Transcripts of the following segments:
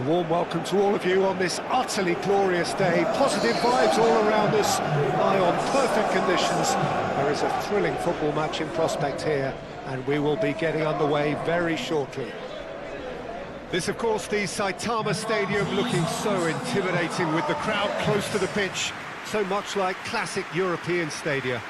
A warm welcome to all of you on this utterly glorious day. Positive vibes all around us, lie on perfect conditions. There is a thrilling football match in prospect here, and we will be getting underway very shortly. This, of course, the Saitama Stadium, looking so intimidating with the crowd close to the pitch, so much like classic European stadia.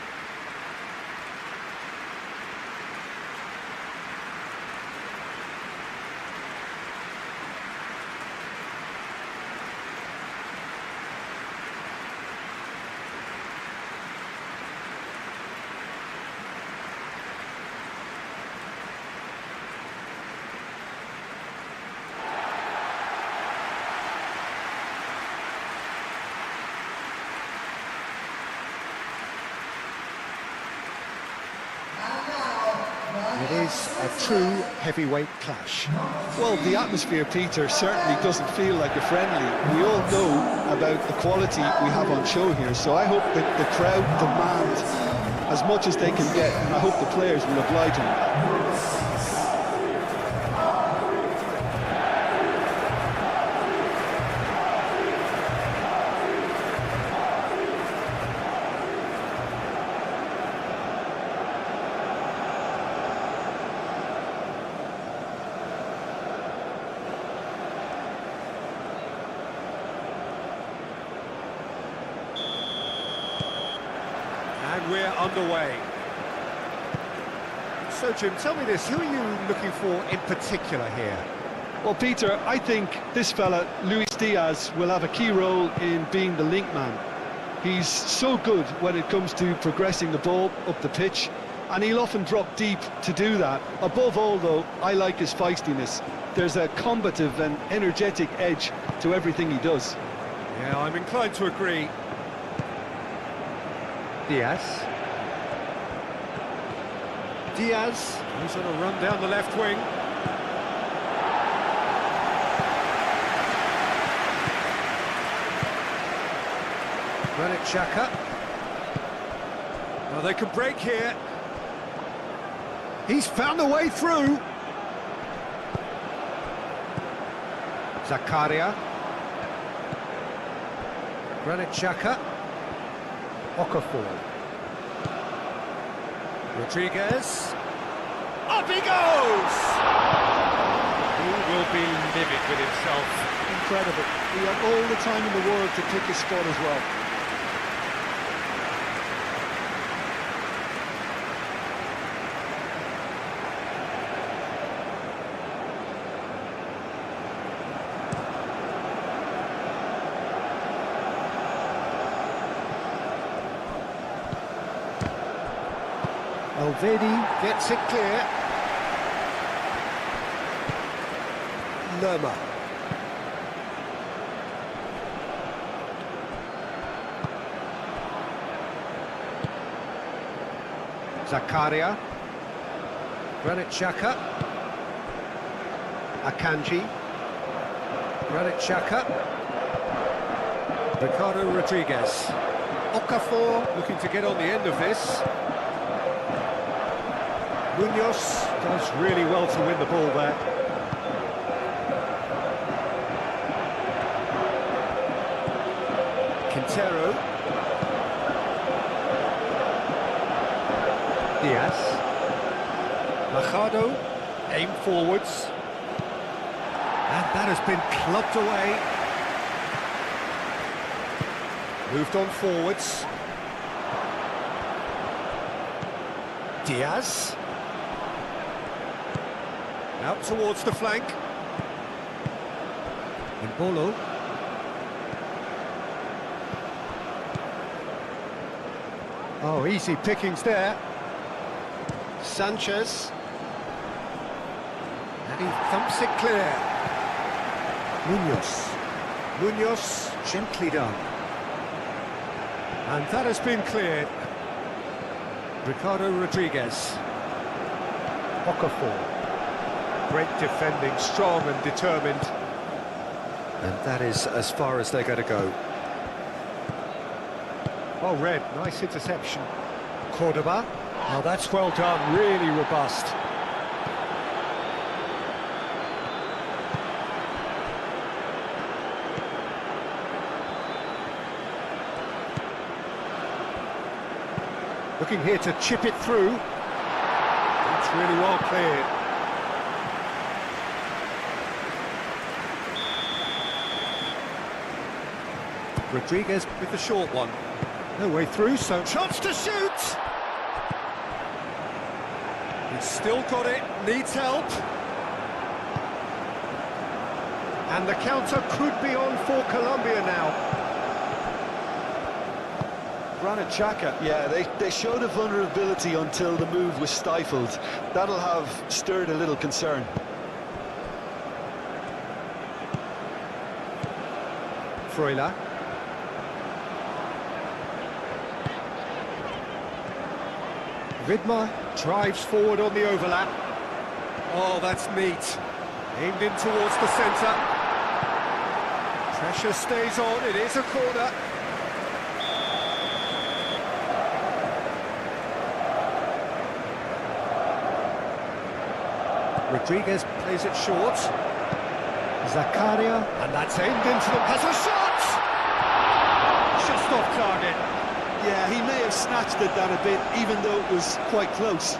It is a true heavyweight clash. Well, the atmosphere, Peter, certainly doesn't feel like a friendly. We all know about the quality we have on show here, so I hope that the crowd demand as much as they can get, and I hope the players will oblige them. And we're underway. So, Jim, tell me this, who are you looking for in particular here? Well, Peter, I think this fella, Luis Diaz, will have a key role in being the link man. He's so good when it comes to progressing the ball up the pitch, and he'll often drop deep to do that. Above all, though, I like his feistiness. There's a combative and energetic edge to everything he does. Yeah, I'm inclined to agree. Diaz. He's on a run down the left wing. Granit Xhaka. Well, they could break here. He's found a way through. Zakaria. Granit Xhaka. Okafor. Rodriguez. Up he goes! He will be livid with himself. Incredible. He had all the time in the world to pick his spot as well. Alvedi gets it clear. Lerma. Zakaria. Granit Xhaka. Akanji. Granit Xhaka. Ricardo Rodriguez. Okafor looking to get on the end of this. Munoz does really well to win the ball there. Quintero. Diaz. Machado. Aim forwards. And that has been clubbed away. Moved on forwards. Diaz. Out towards the flank. Mbolo. Oh, easy pickings there. Sanchez. And he thumps it clear. Munoz, gently done. And that has been cleared. Ricardo Rodriguez. Okafor. Great defending, strong and determined. And that is as far as they're going to go. Oh, Red, nice interception. Cordoba. Oh, that's well done, really robust. Looking here to chip it through. It's really well cleared. Rodriguez with the short one. No way through, so chance to shoot! He's still got it, needs help. And the counter could be on for Colombia now. Granit Xhaka, yeah, they showed a vulnerability until the move was stifled. That'll have stirred a little concern. Freuler. Vidmar drives forward on the overlap. Oh, that's neat. Aimed in towards the centre. Pressure stays on, it is a corner. Rodriguez plays it short. Zakaria, and that's aimed into them. Has a shot! Just off target. Yeah, he may have snatched at that a bit, even though it was quite close.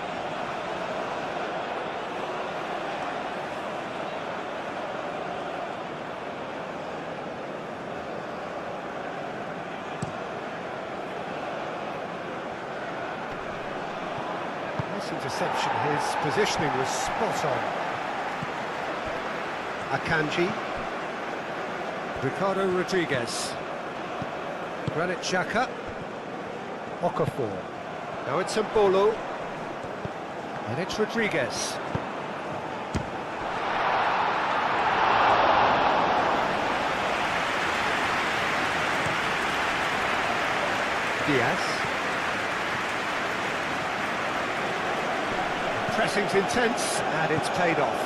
Nice interception, his positioning was spot on. Akanji. Ricardo Rodriguez. Granit Xhaka. Okafor. Now it's Mbolo. And it's Rodriguez. Diaz. Pressing's intense, and it's paid off.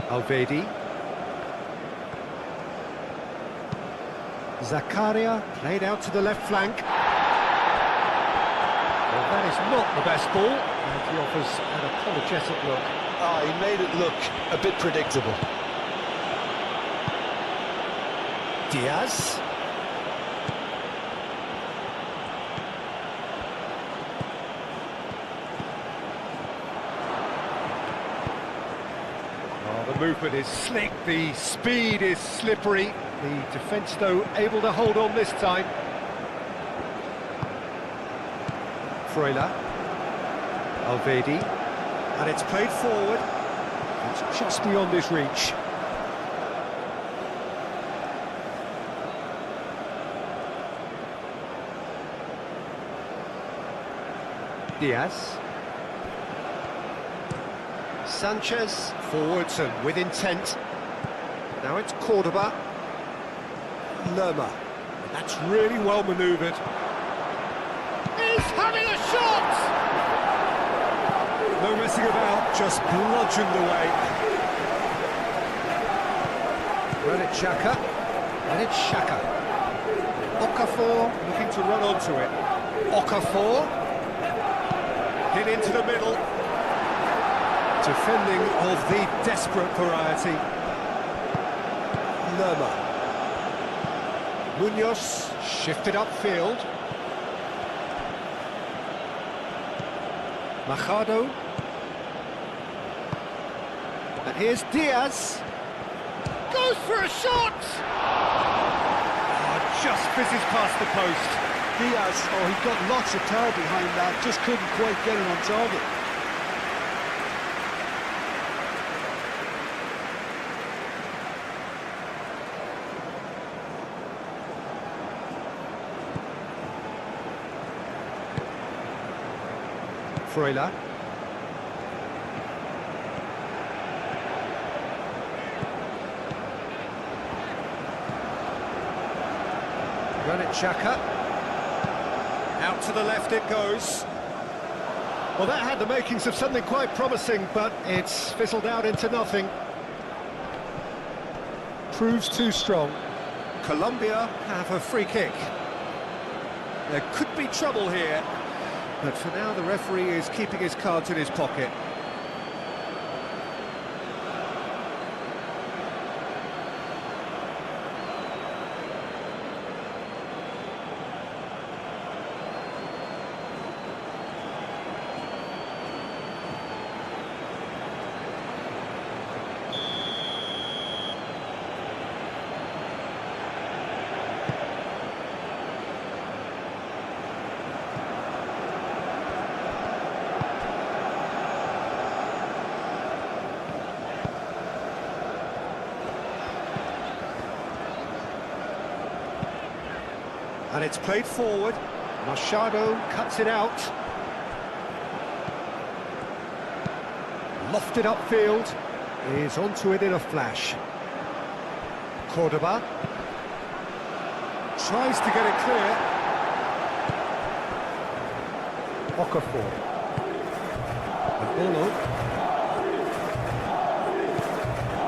Alvedi. Zakaria played out to the left flank. Well, that is not the best ball, and he offers an apologetic look. Ah, he made it look a bit predictable. Diaz. The movement is slick, the speed is slippery. The defence, though, able to hold on this time. Freuler. Alvedi. And it's played forward. It's just beyond his reach. Diaz. Sanchez, forwards and with intent. Now it's Cordoba. Lerma. That's really well manoeuvred. He's having a shot! No messing about, just bludgeoned away. Granit Xhaka. And it's Xhaka. Okafor looking to run onto it. Okafor. Hit into the middle. Defending of the desperate variety. Lerma. Munoz shifted upfield. Machado. And here's Diaz. Goes for a shot! Oh, just fizzes past the post. Diaz, oh, he got lots of power behind that, just couldn't quite get it on target. Freuler. Granit Xhaka. Out to the left it goes. Well, that had the makings of something quite promising, but it's fizzled out into nothing. Proves too strong. Colombia have a free kick. There could be trouble here. But for now, the referee is keeping his cards in his pocket. And it's played forward. Machado cuts it out. Lofted upfield. Is onto it in a flash. Cordoba. Tries to get it clear. Okafor.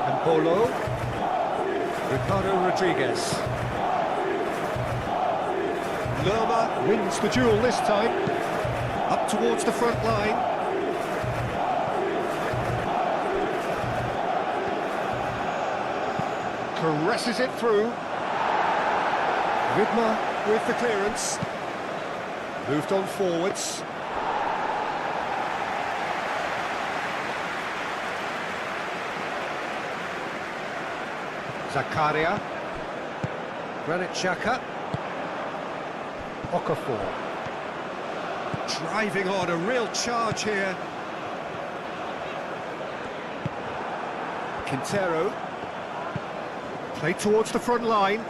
And Bolo. Ricardo Rodriguez. Lerma wins the duel this time. Up towards the front line. Caresses it through. Vidma with the clearance. Moved on forwards. Zakaria. Granit Xhaka. Okafor. Driving on, a real charge here. Quintero. Played towards the front line.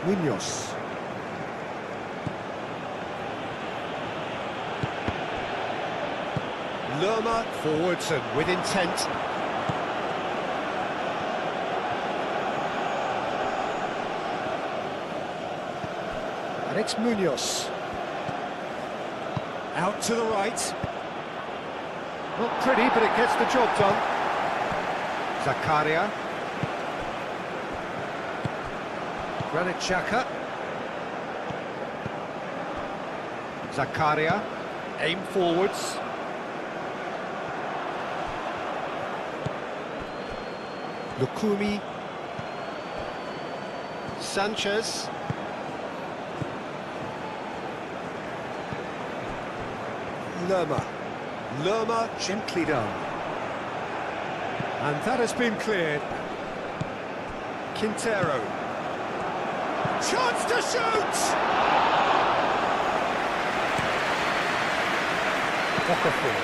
Munoz. Lerma forwards and with intent. And it's Munoz. Out to the right. Not pretty, but it gets the job done. Zakaria. Granit Xhaka. Zakaria. Aim forwards. Lukumi. Sanchez. Lerma gently done. And that has been cleared. Quintero. Chance to shoot! Okafor.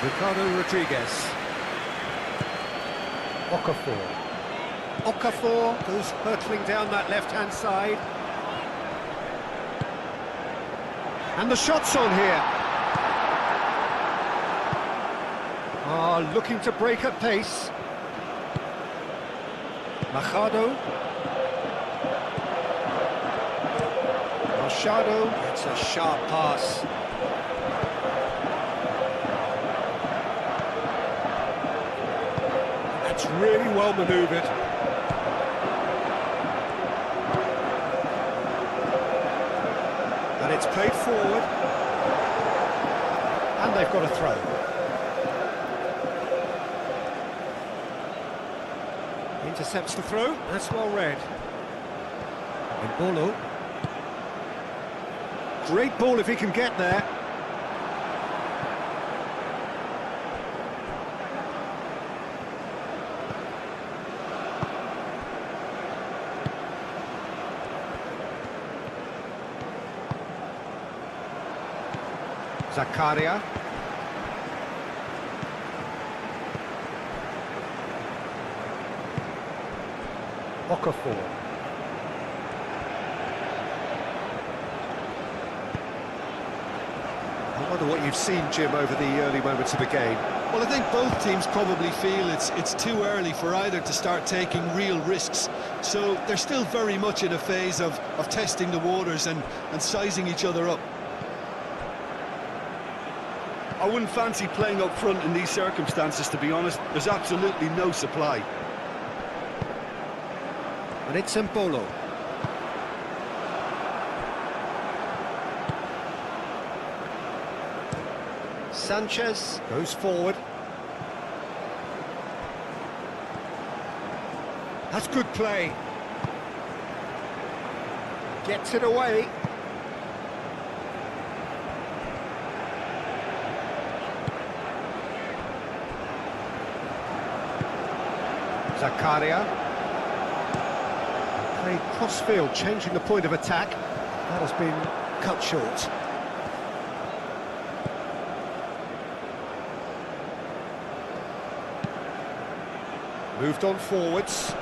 Ricardo Rodriguez. Okafor goes hurtling down that left-hand side. And the shot's on here. Looking to break at pace. Machado. It's a sharp pass. That's really well manoeuvred. And it's played forward. And they've got a throw. Intercepts the throw, that's well read. And Bolo. Great ball if he can get there. Zakaria. Okafor. I wonder what you've seen, Jim, over the early moments of the game. Well, I think both teams probably feel it's too early for either to start taking real risks. So they're still very much in a phase of testing the waters and sizing each other up. I wouldn't fancy playing up front in these circumstances, to be honest. There's absolutely no supply. And it's Bolo. Sanchez goes forward. That's good play. Gets it away. Zakaria. Played cross-field, changing the point of attack. That has been cut short. Moved on forwards.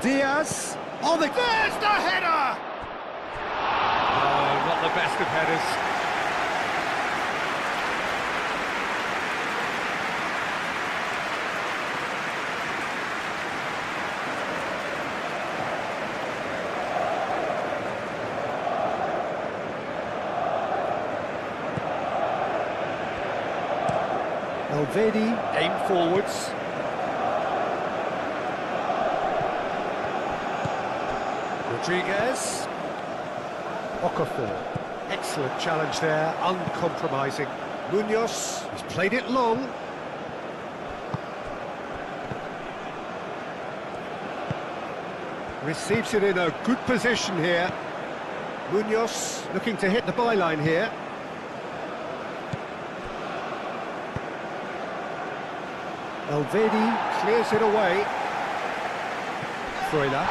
Diaz. Oh, there's the header! Oh, not the best of headers. Elvedi, aim forwards. Rodriguez. Okafor. Excellent challenge there, uncompromising. Munoz, he's played it long. Receives it in a good position here. Munoz looking to hit the byline here. Elvedi clears it away. Freuler.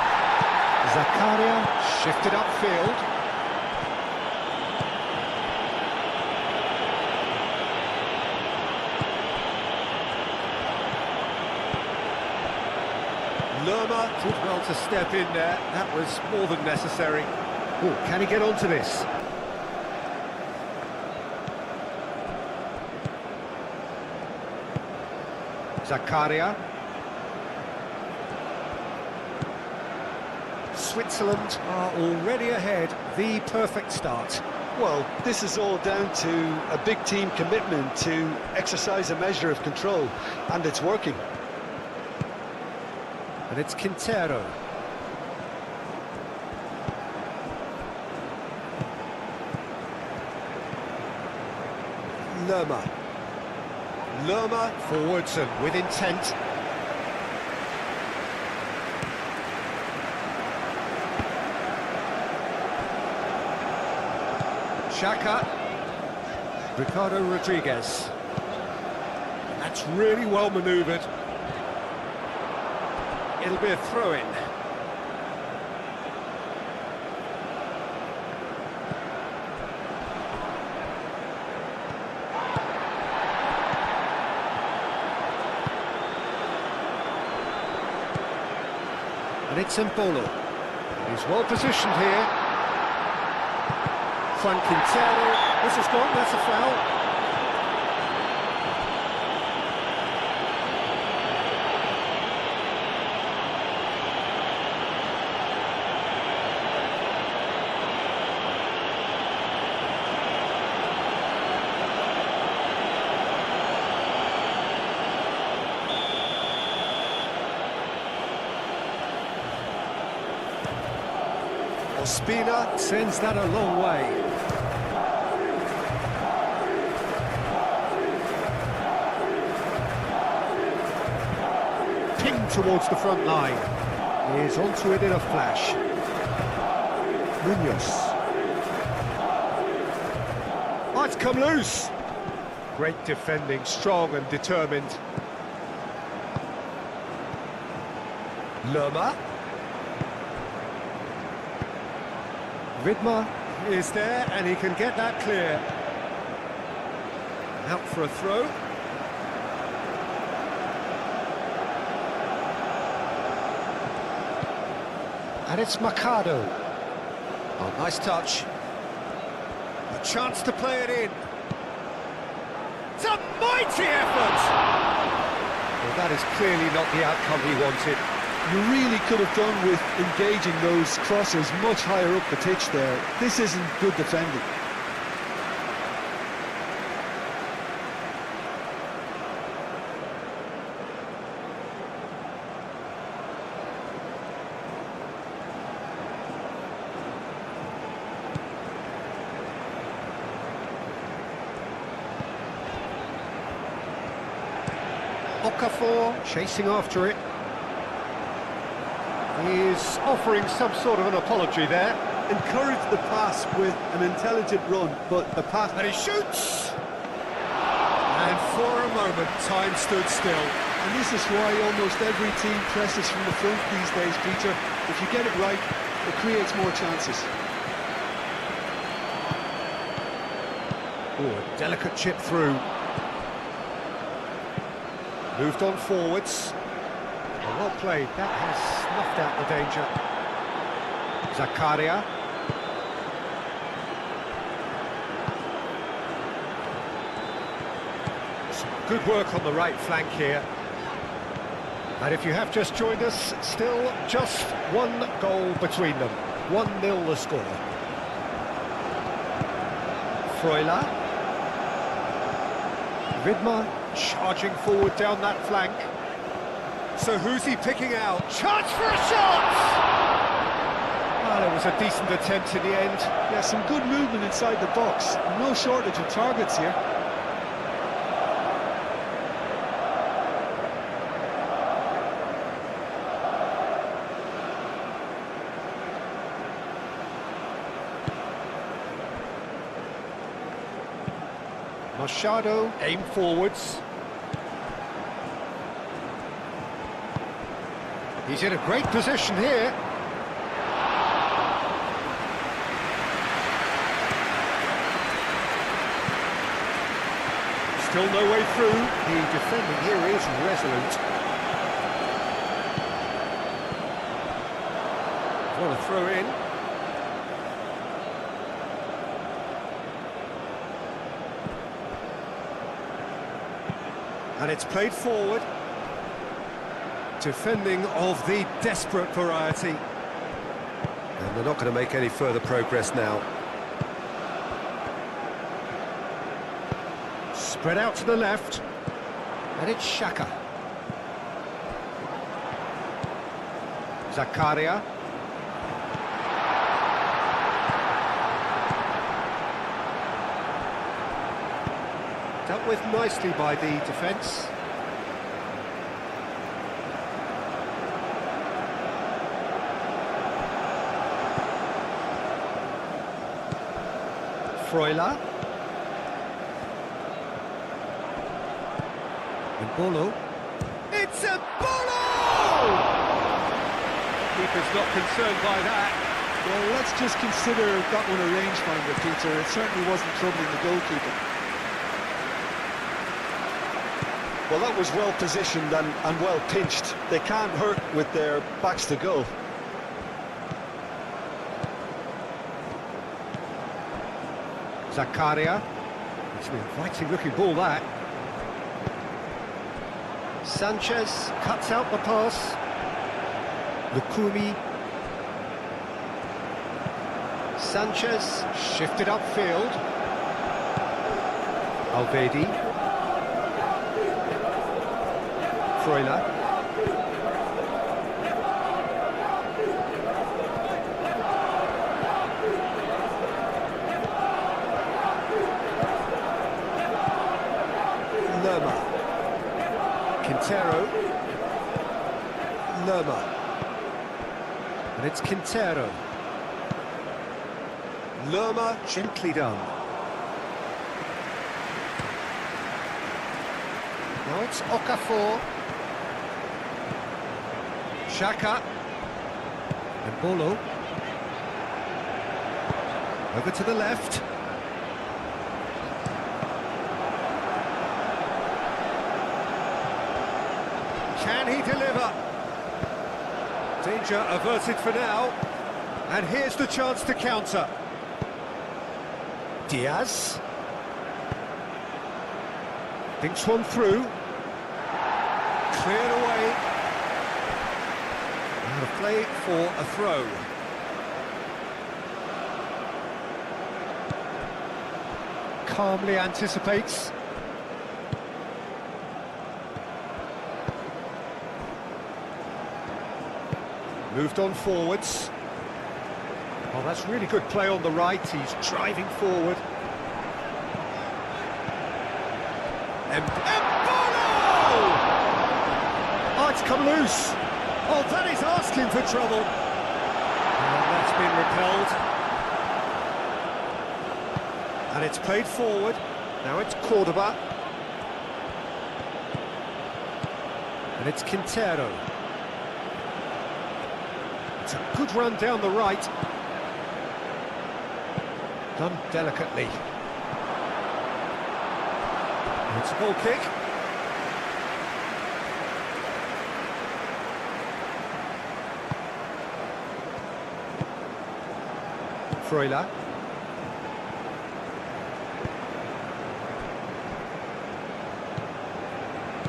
Zakaria shifted upfield. Lerma did well to step in there. That was more than necessary. Oh, can he get onto this? Zakaria. Switzerland are already ahead. The perfect start. Well, this is all down to a big team commitment to exercise a measure of control, and it's working. And it's Quintero. Lerma. Lerma forwards and with intent. Xhaka. Ricardo Rodriguez. That's really well manoeuvred. It'll be a throw-in. And it's Embolo. He's well positioned here. Frank Quintero. This is gone, that's a foul. Ospina sends that a long way. Ping towards the front line. He is onto it in a flash. Munoz. Oh, it's come loose. Great defending, strong and determined. Lerma. Vidmar is there, and he can get that clear. Out for a throw. And it's Mercado. Oh, nice touch. A chance to play it in. It's a mighty effort! Well, that is clearly not the outcome he wanted. You really could have done with engaging those crosses much higher up the pitch there. This isn't good defending. Okafor chasing after it. He is offering some sort of an apology there. Encourage the pass with an intelligent run, but the pass... And he shoots! And for a moment, time stood still. And this is why almost every team presses from the front these days, Peter. If you get it right, it creates more chances. Oh, a delicate chip through. Moved on forwards. Well played, that has snuffed out the danger. Zakaria. Some good work on the right flank here. And if you have just joined us, still just one goal between them. 1-0 the score. Freuler. Widmer charging forward down that flank. So who's he picking out? Chance for a shot! Well, it was a decent attempt in the end. Yeah, some good movement inside the box. No shortage of targets here. Machado, aim forwards. He's in a great position here. Still no way through. The defending here is resolute. Want to throw in. And it's played forward. Defending of the desperate variety. And they're not going to make any further progress now. Spread out to the left. And it's Xhaka. Zakaria. Dealt with nicely by the defence. Freuler. And Bolo. It's a Bolo! Keeper's not concerned by that. Well, let's just consider that one a rangefinder, Peter. It certainly wasn't troubling the goalkeeper. Well, that was well positioned and well pinched. They can't hurt with their backs to goal. Zakaria. It's an inviting looking ball, that. Sanchez cuts out the pass. Lukumi. Sanchez shifted upfield. Alvedi. Freuler. Lerma. Quintero. Lerma. And it's Quintero. Lerma, gently done. Now it's Okafor. Xhaka. And Bolo. Over to the left. Can he deliver? Danger averted for now. And here's the chance to counter. Diaz. Thinks one through. Cleared away. And a play for a throw. Calmly anticipates. Moved on forwards. Oh, that's really good play on the right. He's driving forward. And Bolo! Oh, it's come loose. Oh, that is asking for trouble. And that's been repelled. And it's played forward. Now it's Cordoba. And it's Quintero. It's a good run down the right. Done delicately. It's a goal kick. Freuler.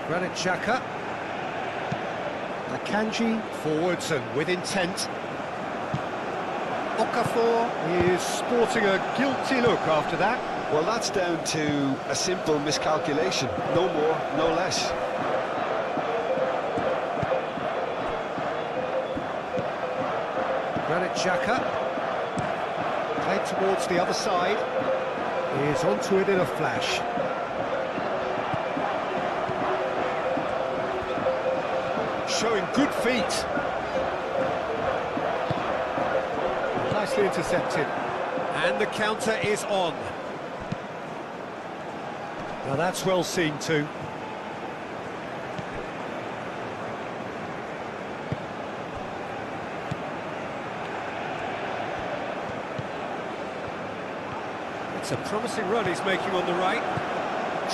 Granit Xhaka. Akanji forwards and with intent. Okafor is sporting a guilty look after that. Well, that's down to a simple miscalculation. No more, no less. Granit Xhaka. Played towards the other side. He is onto it in a flash. Showing good feet. Nicely intercepted. And the counter is on. Now that's well seen too. It's a promising run he's making on the right.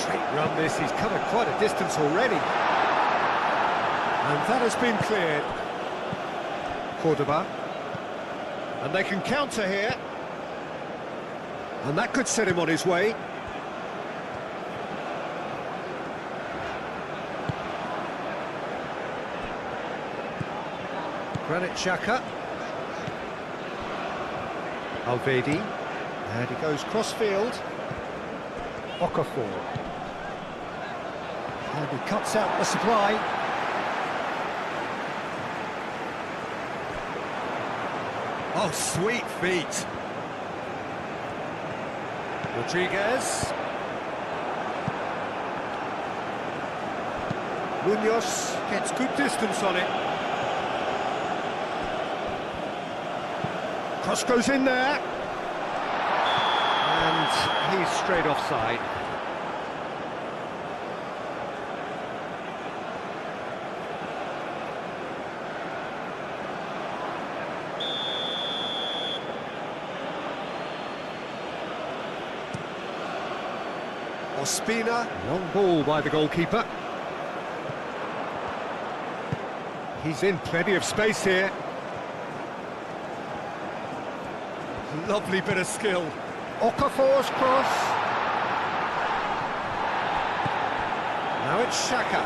Great run this, he's covered quite a distance already. And that has been cleared. Cordoba. And they can counter here. And that could set him on his way. Granit Xhaka. Alvedi. And he goes cross-field. Okafor. And he cuts out the supply. Oh, sweet feet. Rodriguez. Munoz gets good distance on it. Cross goes in there. And he's straight offside. Ospina, long ball by the goalkeeper. He's in plenty of space here. Lovely bit of skill. Okafor's cross. Now it's Xhaka.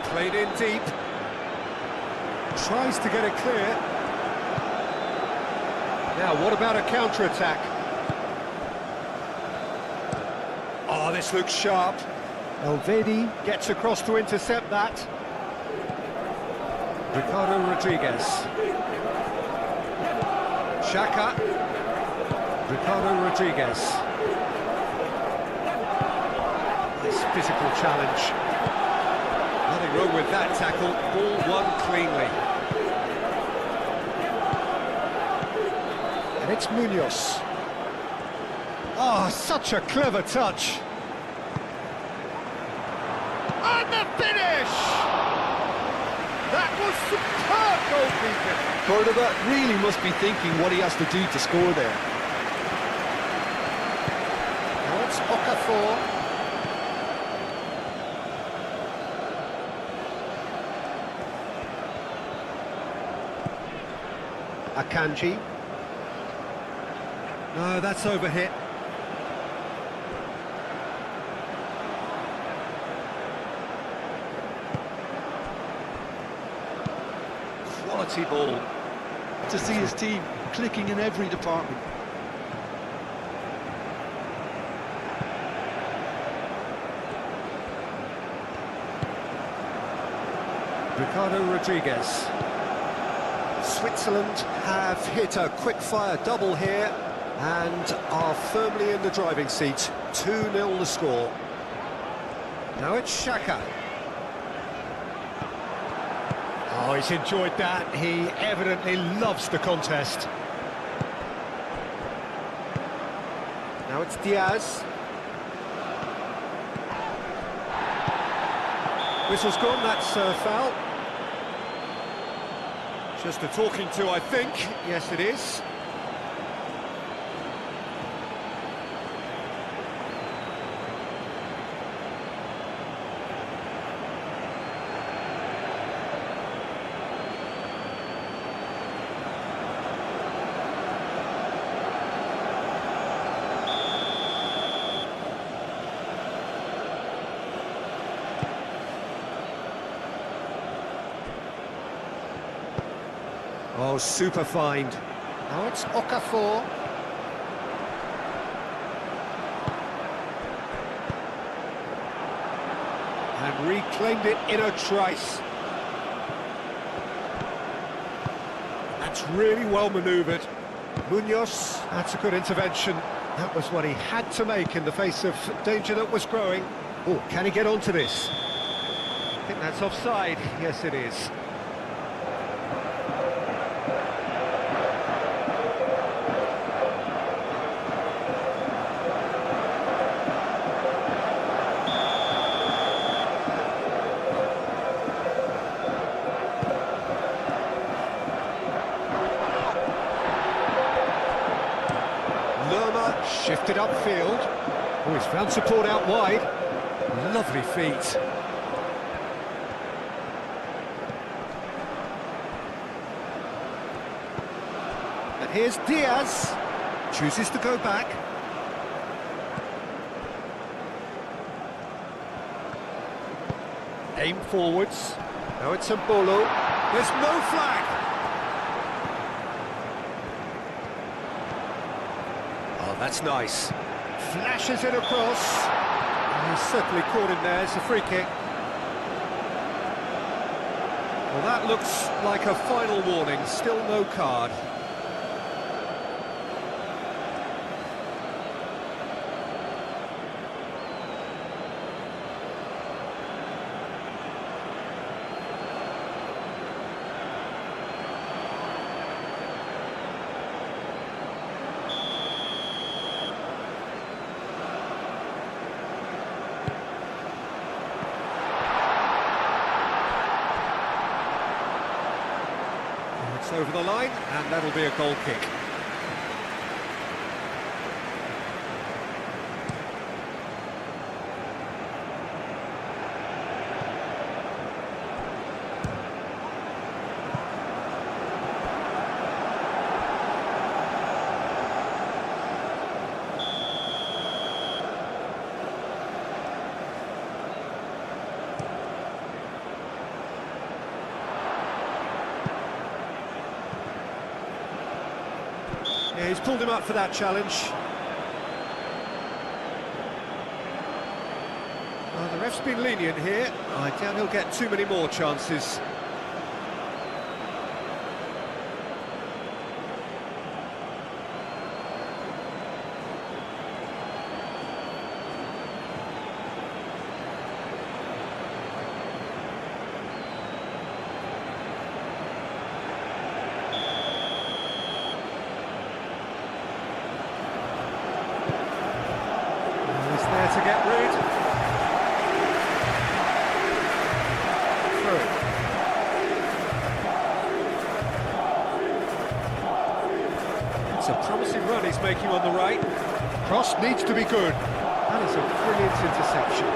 Played in deep. Tries to get it clear. Now, what about a counter-attack? Oh, this looks sharp. Alvedi gets across to intercept that. Ricardo Rodriguez. Xhaka. Ricardo Rodriguez. This physical challenge. Nothing wrong with that tackle. Ball won cleanly. And it's Munoz. Oh, such a clever touch. And the finish! That was superb goalkeeping. Cordoba really must be thinking what he has to do to score there. Now it's Okafor. Akanji. No, that's overhit. Quality ball. To see his team clicking in every department. Ricardo Rodriguez. Switzerland have hit a quick-fire double here and are firmly in the driving seat. 2-0 the score. Now it's Xhaka. Oh, he's enjoyed that. He evidently loves the contest. Now it's Diaz. Whistle's gone, that's a foul. Just a talking to, I think. Yes, it is. Oh, super find. Now it's Okafor. And reclaimed it in a trice. That's really well manoeuvred. Munoz, that's a good intervention. That was what he had to make in the face of danger that was growing. Oh, can he get onto this? I think that's offside. Yes, it is. Shifted upfield. Oh, he's found support out wide. Lovely feet. And here's Diaz. Chooses to go back. Aim forwards. Now it's a Bolo. There's no flag. That's nice. Flashes it across. And he's certainly caught him there. It's a free kick. Well, that looks like a final warning. Still no card. Over the line, and that'll be a goal kick. Yeah, he's pulled him up for that challenge. Well, the ref's been lenient here. I doubt he'll get too many more chances. To get rid. Through. It's a promising run he's making on the right. Cross needs to be good. That is a brilliant interception.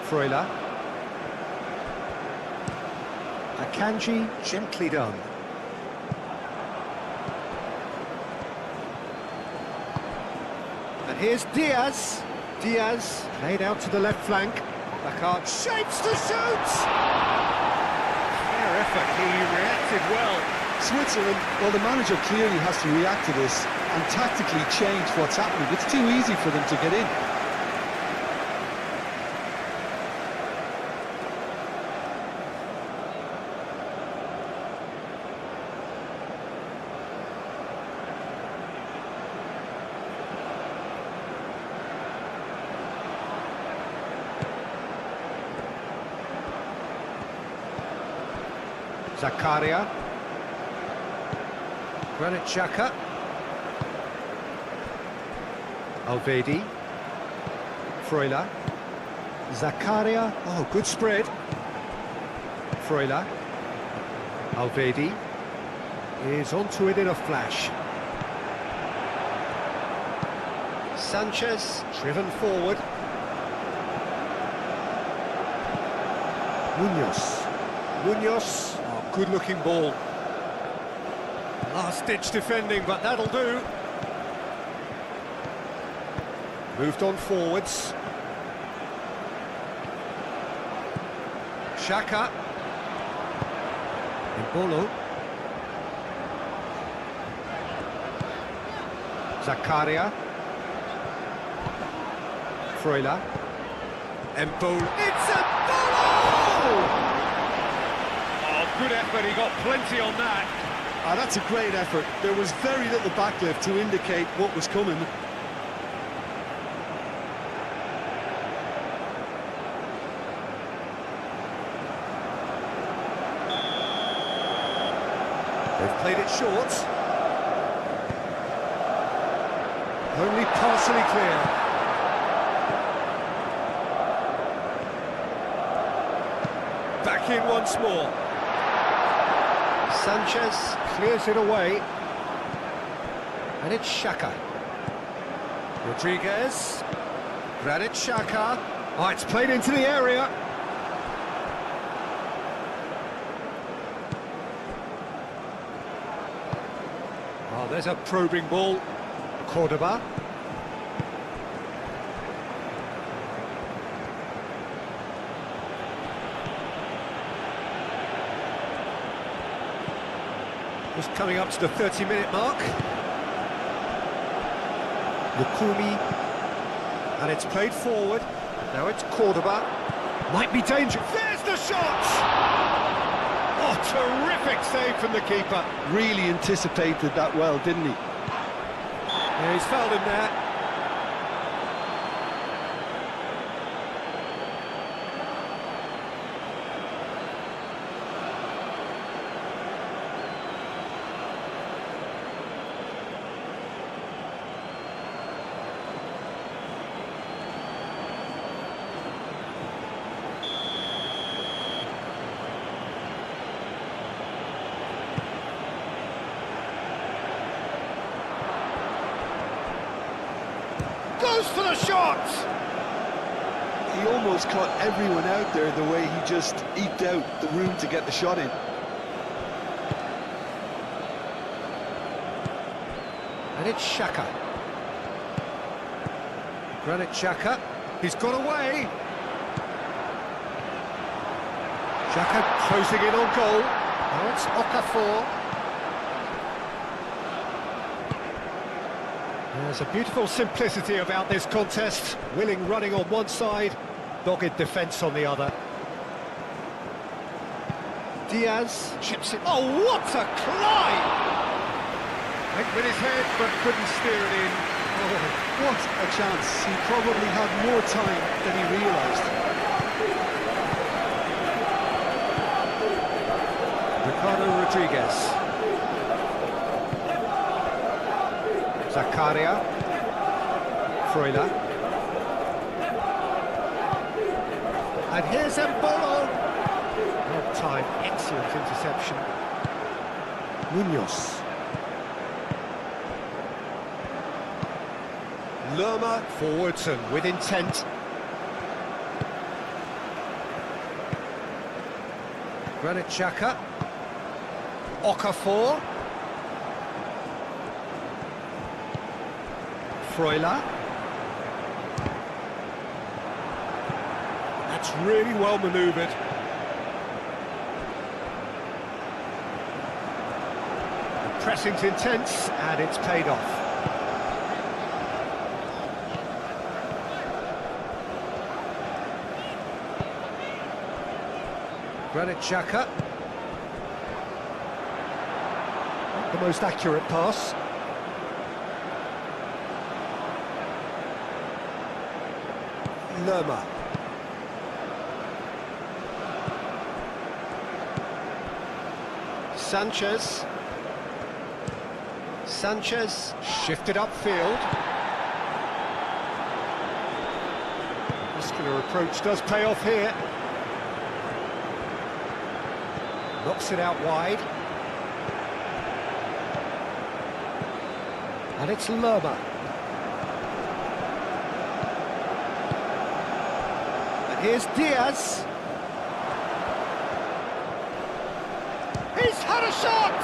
Freuler. Akanji, gently done. And here's Diaz. Diaz played out to the left flank. Lacard shapes to shoot! Fair effort, he reacted well. Switzerland, well, the manager clearly has to react to this and tactically change what's happening. It's too easy for them to get in. Zakaria. Granit Xhaka. Alvedi. Freuler. Zakaria. Oh, good spread. Freuler. Alvedi is onto it in a flash. Sanchez driven forward. Munoz. Oh, good-looking ball. Last-ditch defending, but that'll do. Moved on forwards. Xhaka. Embolo. Zakaria. Freuler. Embolo. It's Embolo! Oh, good effort, he got plenty on that. Ah, that's a great effort. There was very little backlift to indicate what was coming. They've played it short. Only partially clear. Back in once more. Sanchez clears it away. And it's Xhaka. Rodriguez. Granit Xhaka. Oh, it's played into the area. Oh, there's a probing ball. Cordoba. Just coming up to the 30-minute mark. Lukumi. And it's played forward. Now it's Cordoba. Might be dangerous. There's the shot! Oh, terrific save from the keeper. Really anticipated that well, didn't he? Yeah, he's fouled him there. Goes for the shot! He almost caught everyone out there the way he just eked out the room to get the shot in. And it's Xhaka. Granit Xhaka. He's got away. Xhaka closing in on goal. Now it's Okafor. There's a beautiful simplicity about this contest. Willing running on one side, dogged defence on the other. Diaz chips it. Oh, what a climb! Went with his head, but couldn't steer it in. Oh, what a chance. He probably had more time than he realised. Ricardo Rodriguez. Zakaria. Freuler. And here's Embolo. Well time, excellent interception. Munoz. Lerma forwards and with intent. Granit Xhaka. Okafor. Freuler. That's really well manoeuvred. The pressing's intense and it's paid off. Granit Xhaka. Not the most accurate pass. Lerma. Sanchez. Sanchez shifted upfield. Muscular approach does pay off here. Knocks it out wide. And it's Lerma. And here's Diaz. He's had a shot!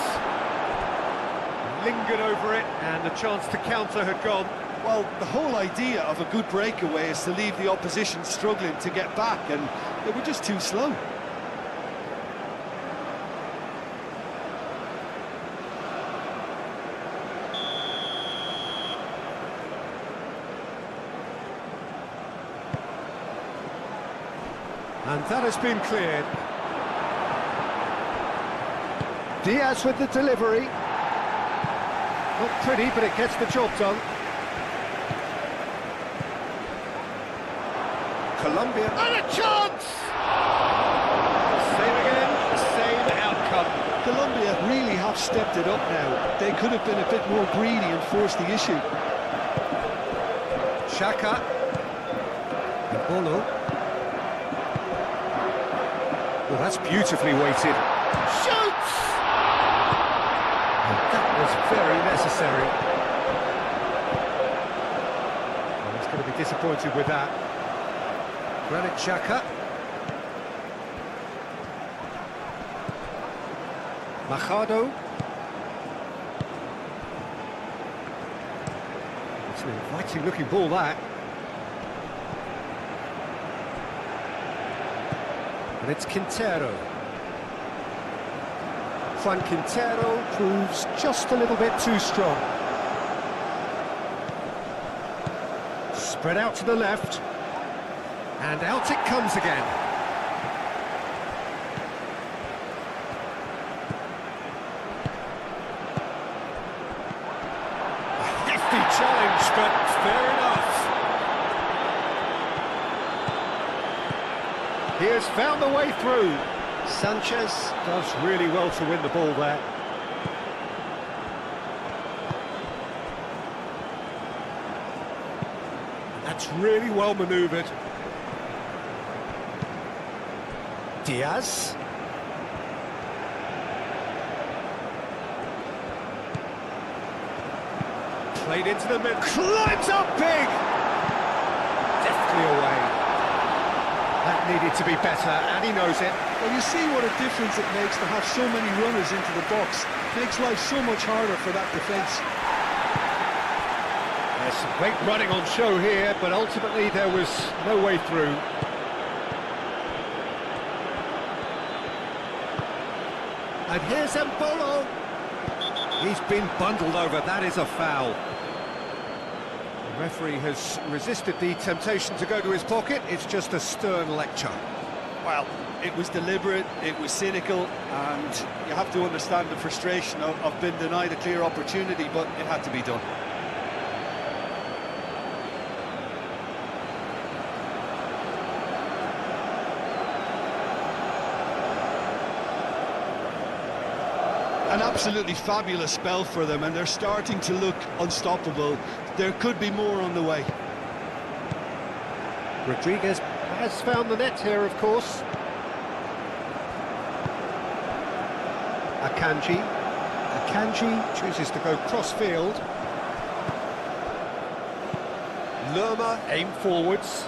Lingered over it, and the chance to counter had gone. Well, the whole idea of a good breakaway is to leave the opposition struggling to get back, and they were just too slow. And that has been cleared. Diaz with the delivery. Not pretty, but it gets the job done. Colombia, and a chance! Same again, same outcome. Colombia really have stepped it up now. They could have been a bit more greedy and forced the issue. Xhaka. Bolo. Well, that's beautifully weighted. Shoots! And that was very necessary. Well, he's going to be disappointed with that. Granit Xhaka. Machado. It's an inviting looking ball, that. And it's Quintero. Juan Quintero proves just a little bit too strong. Spread out to the left. And out it comes again. A hefty challenge, but fair enough. He has found the way through. Sanchez does really well to win the ball there. That's really well manoeuvred. Diaz. Played into the middle. Climbs up big! Deftly away. That needed to be better, and he knows it. Well, you see what a difference it makes to have so many runners into the box. Makes life so much harder for that defence. There's some great running on show here, but ultimately there was no way through. And here's Embolo. He's been bundled over. That is a foul. The referee has resisted the temptation to go to his pocket. It's just a stern lecture. Well, it was deliberate, it was cynical, and you have to understand the frustration of being denied a clear opportunity, but it had to be done. An absolutely fabulous spell for them, and they're starting to look unstoppable. There could be more on the way. Rodriguez has found the net here, of course. Akanji. Akanji chooses to go cross-field. Lerma aim forwards.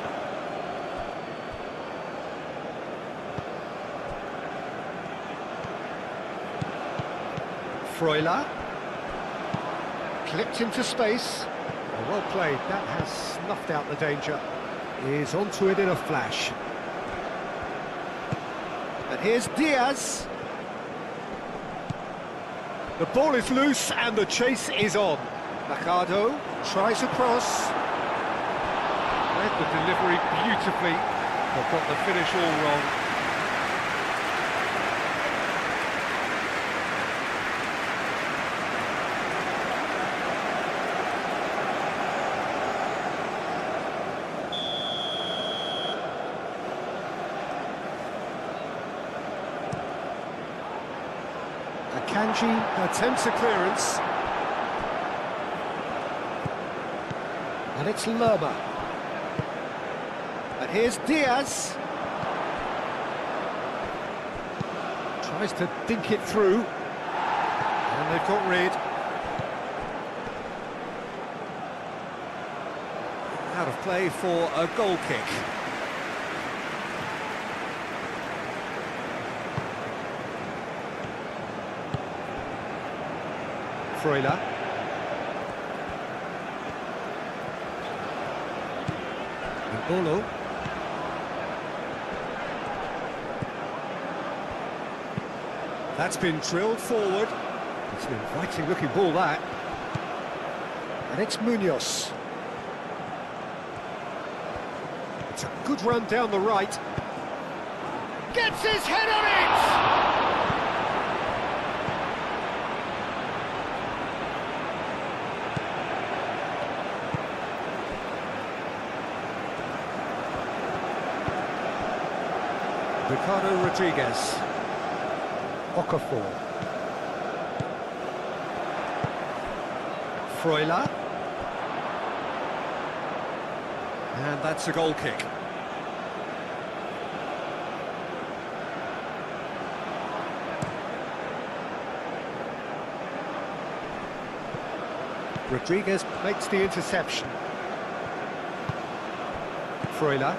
Freuler. Clipped into space. Well played. That has snuffed out the danger. Is onto it in a flash. And here's Diaz. The ball is loose and the chase is on. Machado tries across. Read the delivery beautifully, but got the finish all wrong. Akanji attempts a clearance. And it's Lerma. And here's Diaz. Tries to dink it through. And they've got rid. Out of play for a goal kick. Freuler. Embolo. That's been drilled forward. It's an inviting looking ball, that. And it's Munoz. It's a good run down the right. Gets his head on it! Ricardo Rodriguez. Okafor. Freuler. And that's a goal kick. Rodriguez makes the interception. Freuler.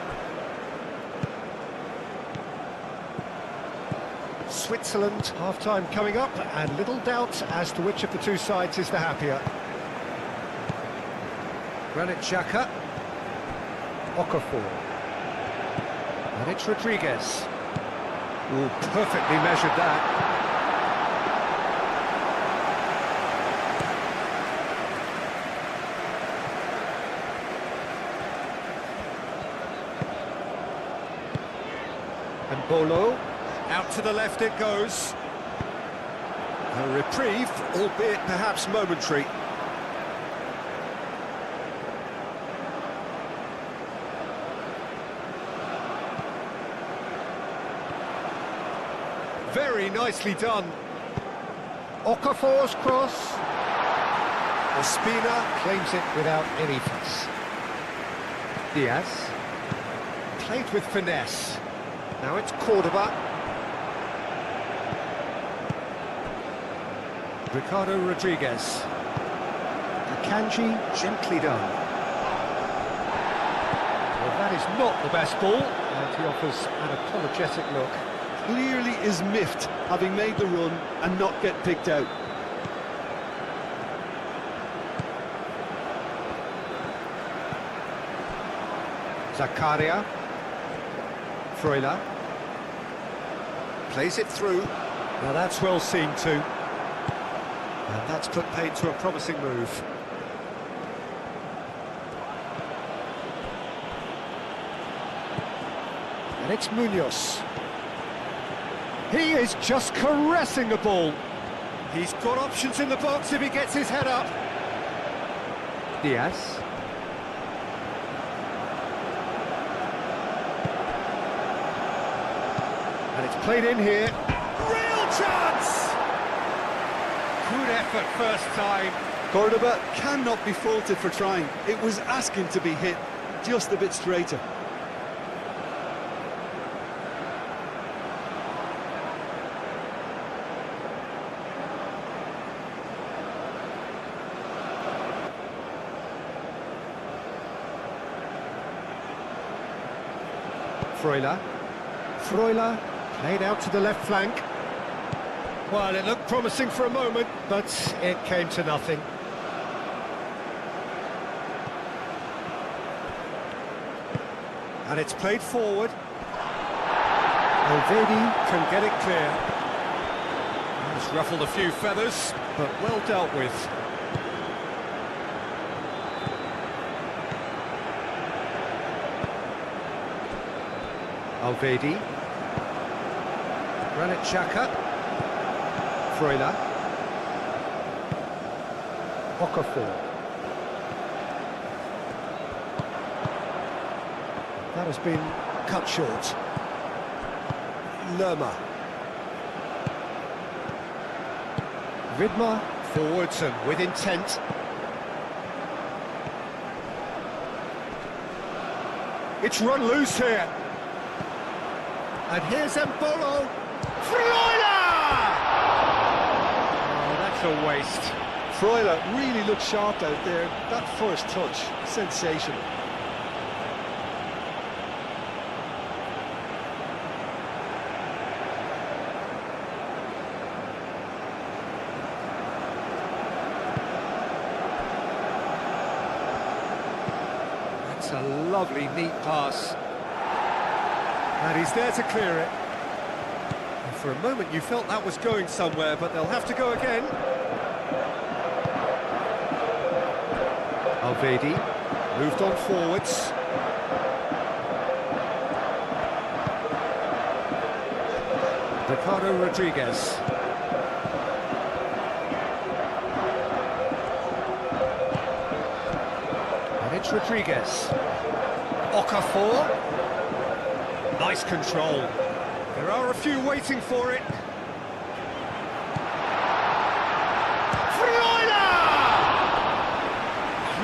Switzerland, half-time coming up, and little doubt as to which of the two sides is the happier. Granit Xhaka. Okafor. And it's Rodriguez. Ooh, perfectly measured that. And Bolo. Out to the left it goes. A reprieve, albeit perhaps momentary. Very nicely done. Okafor's cross. Ospina claims it without any fuss. Diaz. Played with finesse. Now it's Cordoba. Ricardo Rodriguez. Akanji, gently done. Well, that is not the best ball, and he offers an apologetic look. Clearly is miffed, having made the run and not get picked out. Zakaria. Freuler. Plays it through. Now that's well seen too. And that's put paid to a promising move. And it's Munoz. He is just caressing the ball. He's got options in the box if he gets his head up. Diaz. And it's played in here. Real chance! Good effort first time. Cordoba cannot be faulted for trying. It was asking to be hit just a bit straighter. Freuler. Freuler played out to the left flank. Well, it looked promising for a moment, but it came to nothing. And it's played forward. Alvedi can get it clear. He's ruffled a few feathers, but well dealt with. Alvedi. Granit Xhaka. Freuler. Okafor. That has been cut short. Lerma. Vidmar forwards and with intent. It's run loose here. And here's Embolo. Freuler! Oh, that's a waste. Freuler really looked sharp out there. That first touch, sensational. That's a lovely, neat pass. And he's there to clear it. And for a moment you felt that was going somewhere, but they'll have to go again. Alvedi moved on forwards. Ricardo Rodriguez. And it's Rodriguez. Okafor. Nice control. There are a few waiting for it.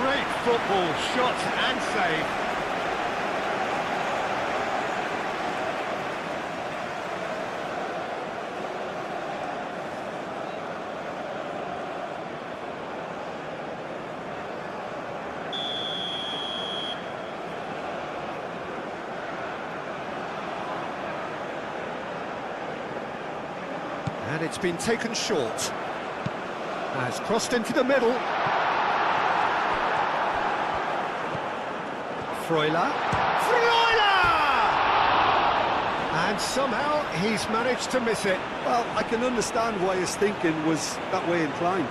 Great football, shot and save. And it's been taken short. Has crossed into the middle. Freuler. And somehow he's managed to miss it. Well, I can understand why his thinking was that way inclined.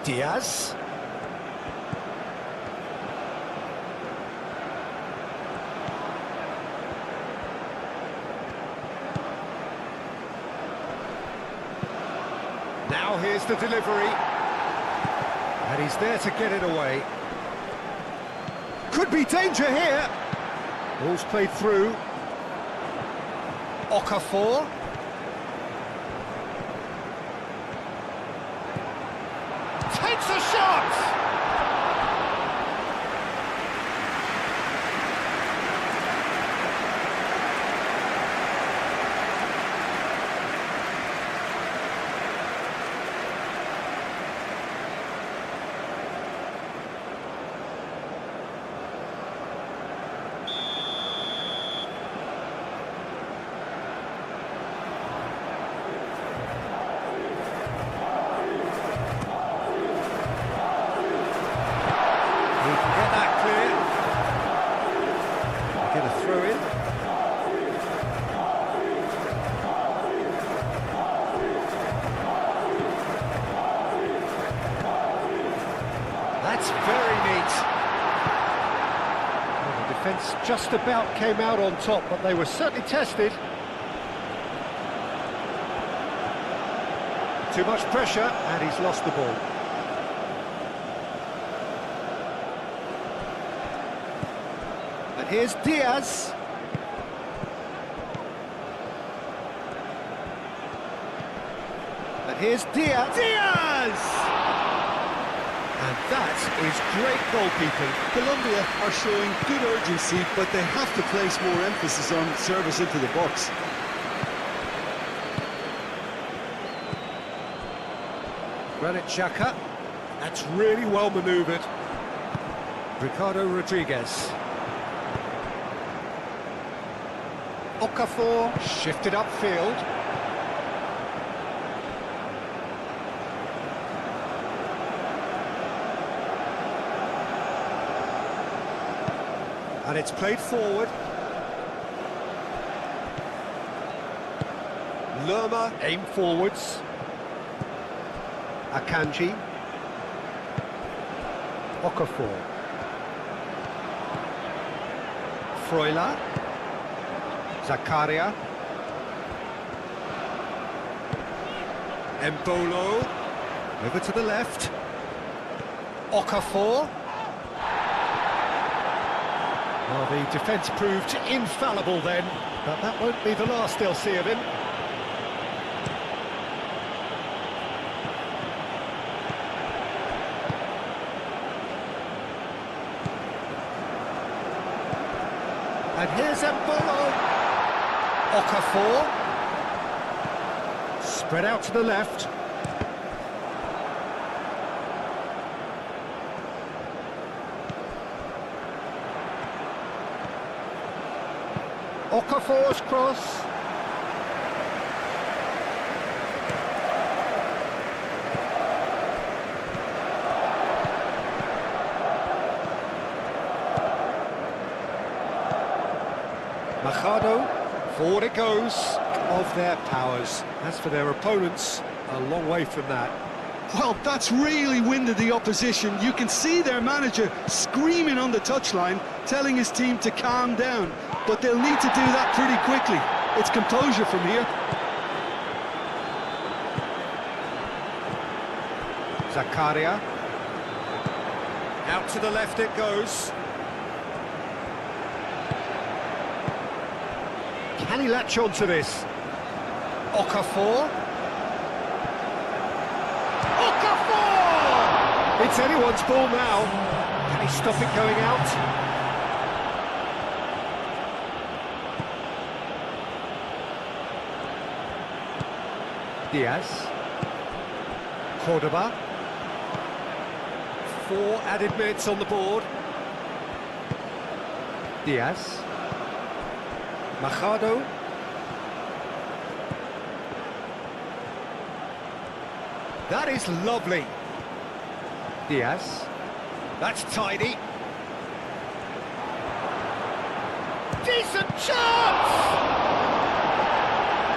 Diaz. Now here's the delivery. And he's there to get it away. Could be danger here. Ball's played through. Okafor. Takes a shot! That's very neat. Well, the defence just about came out on top, but they were certainly tested. Too much pressure, and he's lost the ball. And here's Diaz. And here's Diaz. Diaz! And that is great goalkeeping. Colombia are showing good urgency, but they have to place more emphasis on service into the box. Granit Xhaka. That's really well manoeuvred. Ricardo Rodriguez. Okafor shifted upfield. And it's played forward. Lerma aim forwards. Akanji. Okafor. Freuler. Zakaria. Embolo. Over to the left. Okafor. Well, the defence proved infallible then, but that won't be the last they'll see of him. And here's Embolo. Okafor. Spread out to the left. Okafor's cross. Machado, forward it goes, of their powers. As for their opponents, a long way from that. Well, that's really winded the opposition. You can see their manager screaming on the touchline, telling his team to calm down. But they'll need to do that pretty quickly. It's composure from here. Zakaria. Out to the left it goes. Can he latch on to this? Okafor. Okafor! It's anyone's ball now. Can he stop it going out? Diaz. Cordoba. 4 added minutes on the board. Diaz. Machado. That is lovely. Diaz. That's tidy. Decent chance!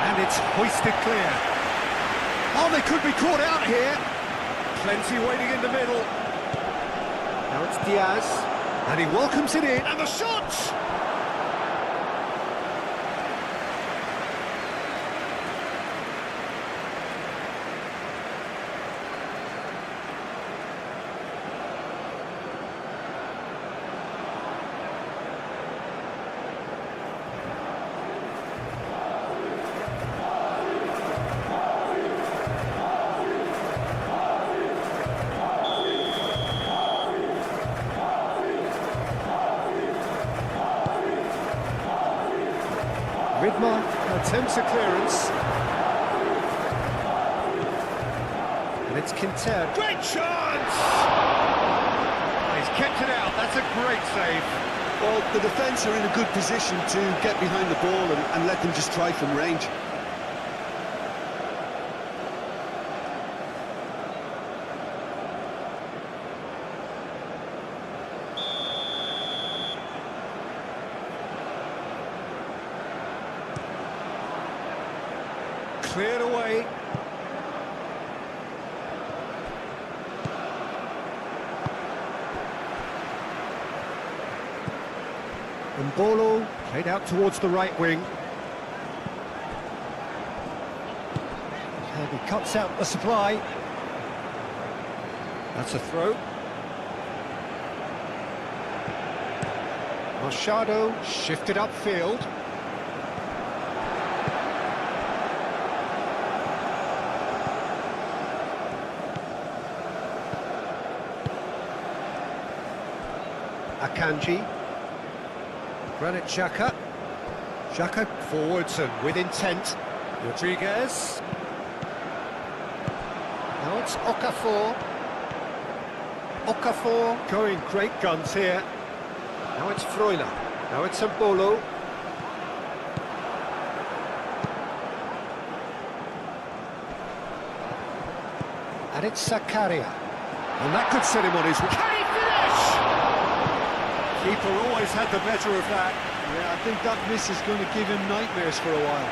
And it's hoisted clear. Oh, they could be caught out here. Plenty waiting in the middle. Now it's Diaz. And he welcomes it in. And the shot! Ridma attempts a clearance. And it's Quintero. Great chance! He's kept it out, that's a great save. Well, the defence are in a good position to get behind the ball and let them just try from range. Cleared away. Mbolo played out towards the right wing. And he cuts out the supply. That's a throw. Machado shifted upfield. Akanji. Granit Xhaka. Xhaka forwards and with intent. Rodriguez. Now it's Okafor. Okafor going great guns here. Now it's Freuler. Now it's Mbolo. And it's Zakaria. And that could set him on his way. Can he finish? Keeper always had the better of that. Yeah, I think that miss is going to give him nightmares for a while.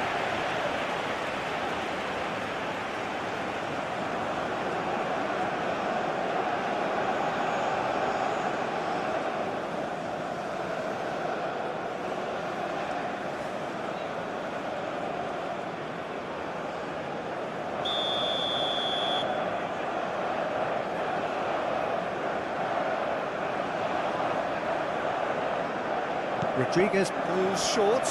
Rodriguez pulls short.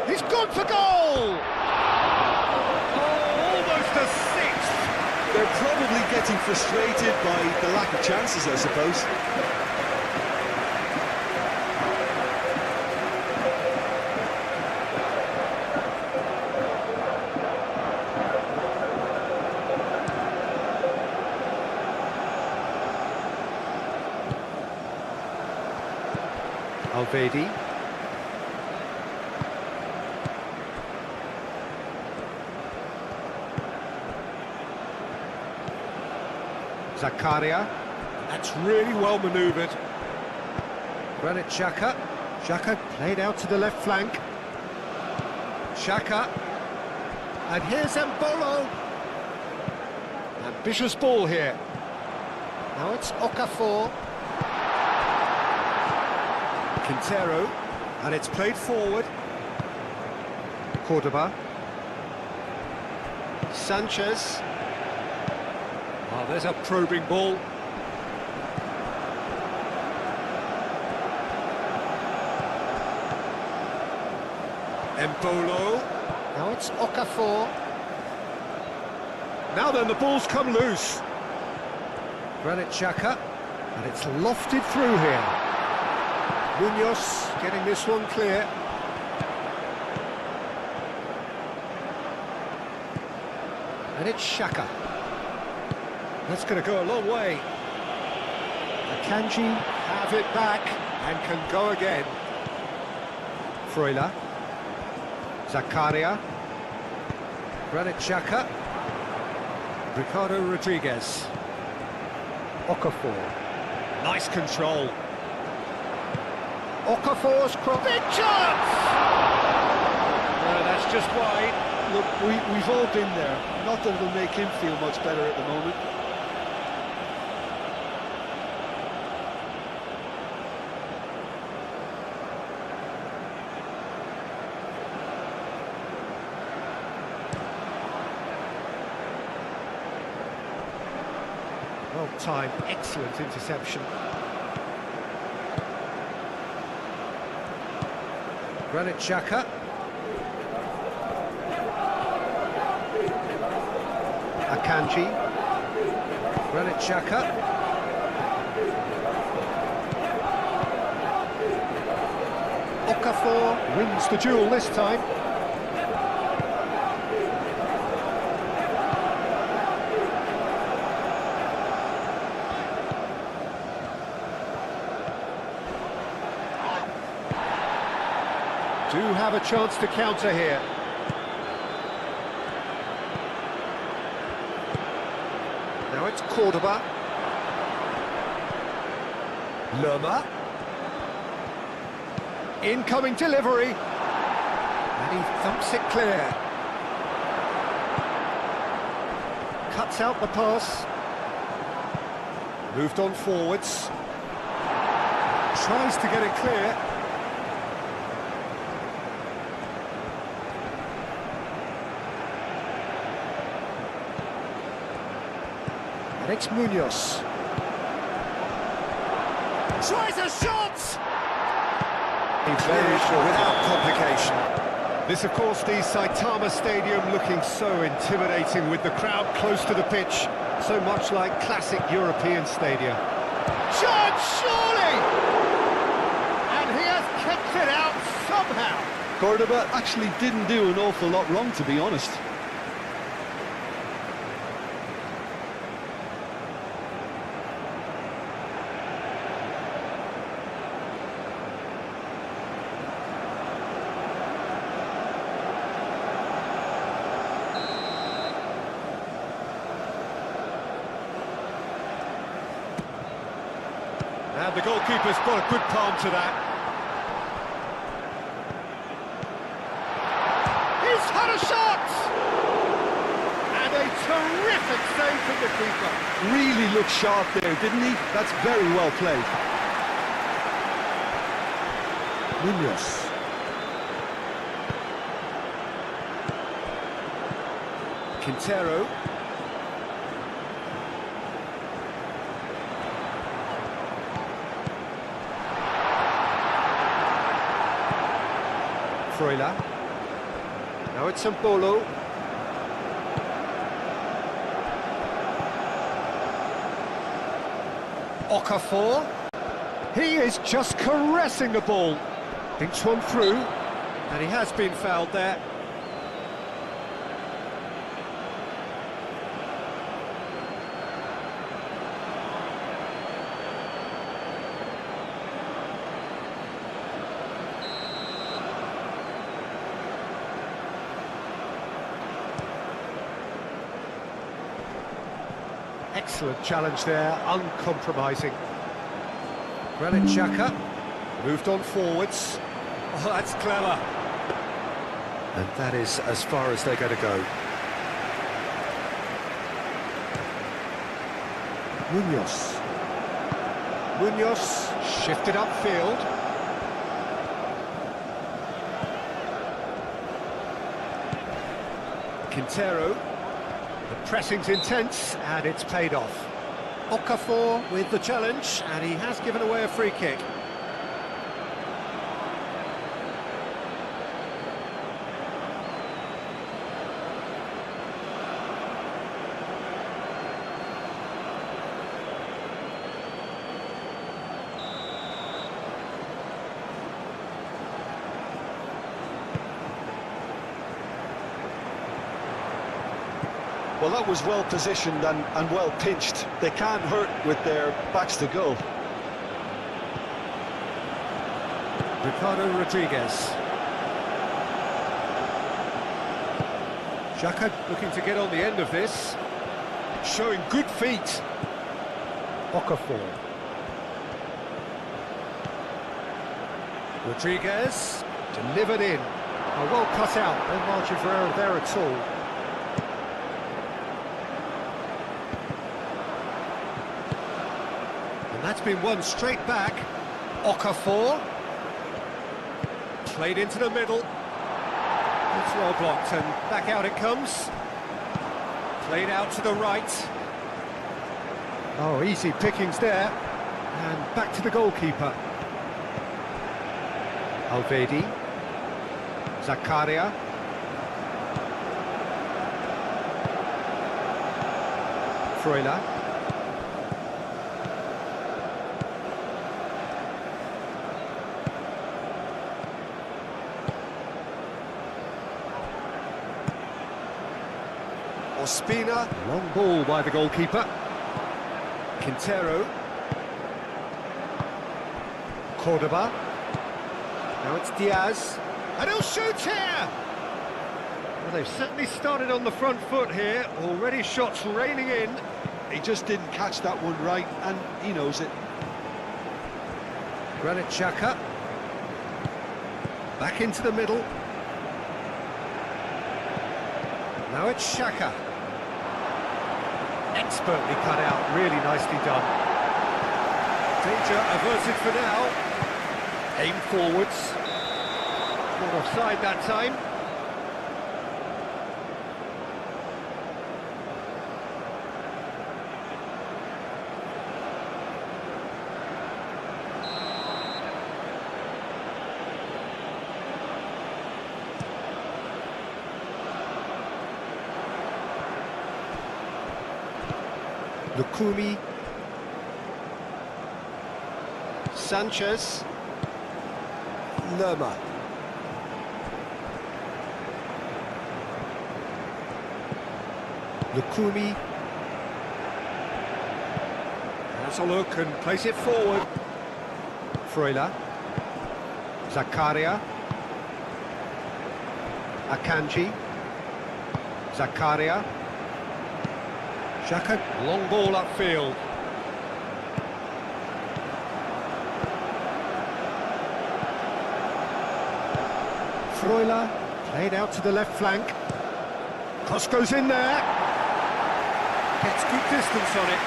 He's gone for goal! Oh, almost a sixth! They're probably getting frustrated by the lack of chances, I suppose. Alvedi. Zakaria. That's really well manoeuvred. Granit Xhaka. Xhaka played out to the left flank. Xhaka. And here's Embolo. Ambitious ball here. Now it's Okafor. Quintero. And it's played forward. Cordoba. Sanchez. Oh, there's a probing ball. Embolo. Now it's Okafor. Now then, the ball's come loose. Granit Xhaka. And it's lofted through here. Munoz getting this one clear. And it's Xhaka. That's going to go a long way. Akanji have it back and can go again. Freuler. Zakaria. Granit Xhaka. Ricardo Rodriguez. Okafor. Nice control. Okafor's cross. Big chance! No, that's just wide. Look, we've all been there. Not that it'll make him feel much better at the moment. Well timed, excellent interception. Granit Xhaka. Akanji. Granit Xhaka. Okafor wins the duel this time. Do have a chance to counter here. Now it's Cordoba. Lerma. Incoming delivery. And he thumps it clear. Cuts out the pass. Moved on forwards. Tries to get it clear. And it's Munoz. Tries a shot! Very short, without complication. This, of course, the Saitama Stadium looking so intimidating with the crowd close to the pitch. So much like classic European stadia. Chance, surely! And he has kept it out somehow. Cordoba actually didn't do an awful lot wrong, to be honest. And the goalkeeper's got a good palm to that. He's had a shot! And a terrific save from the keeper. Really looked sharp there, didn't he? That's very well played. Munoz. Quintero. Freuler. Now it's Embolo. Okafor. He is just caressing the ball. Thinks one through, and he has been fouled there. Excellent challenge there, uncompromising. Granit Xhaka moved on forwards. Oh, that's clever. And that is as far as they're going to go. Munoz shifted upfield. Quintero, the pressing's intense and it's paid off. Okafor with the challenge and he has given away a free kick. Well, that was well positioned and well pinched. They can't hurt with their backs to goal. Ricardo Rodriguez. Xhaka looking to get on the end of this. Showing good feet. Okafor. Rodriguez delivered in. Oh, well cut out. No margin for error there at all. And that's been won straight back. Okafor. Played into the middle. It's well blocked and back out it comes. Played out to the right. Oh, easy pickings there. And back to the goalkeeper. Alvedi. Zakaria. Freuler. Ospina, long ball by the goalkeeper. Quintero. Cordoba. Now it's Diaz. And he'll shoot here! Well, they've certainly started on the front foot here. Already shots raining in. He just didn't catch that one right, and he knows it. Granit Xhaka. Back into the middle. Now it's Xhaka. Expertly cut out, really nicely done. Danger averted for now. Aim forwards. Not offside that time. Lukumi. Sanchez. Lerma. Lukumi. Has a look and place it forward. Freuler. Zakaria. Akanji. Zakaria. Xhaka, long ball upfield. Freuler, played out to the left flank. Cross goes in there. Gets good distance on it.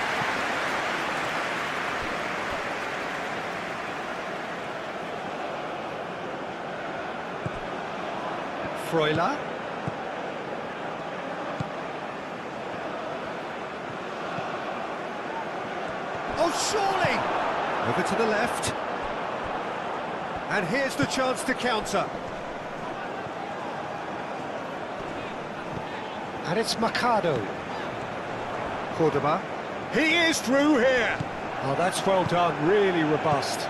Freuler. Oh, surely! Over to the left. And here's the chance to counter. And it's Mercado. Cordoba. He is through here! Oh, that's well done, really robust.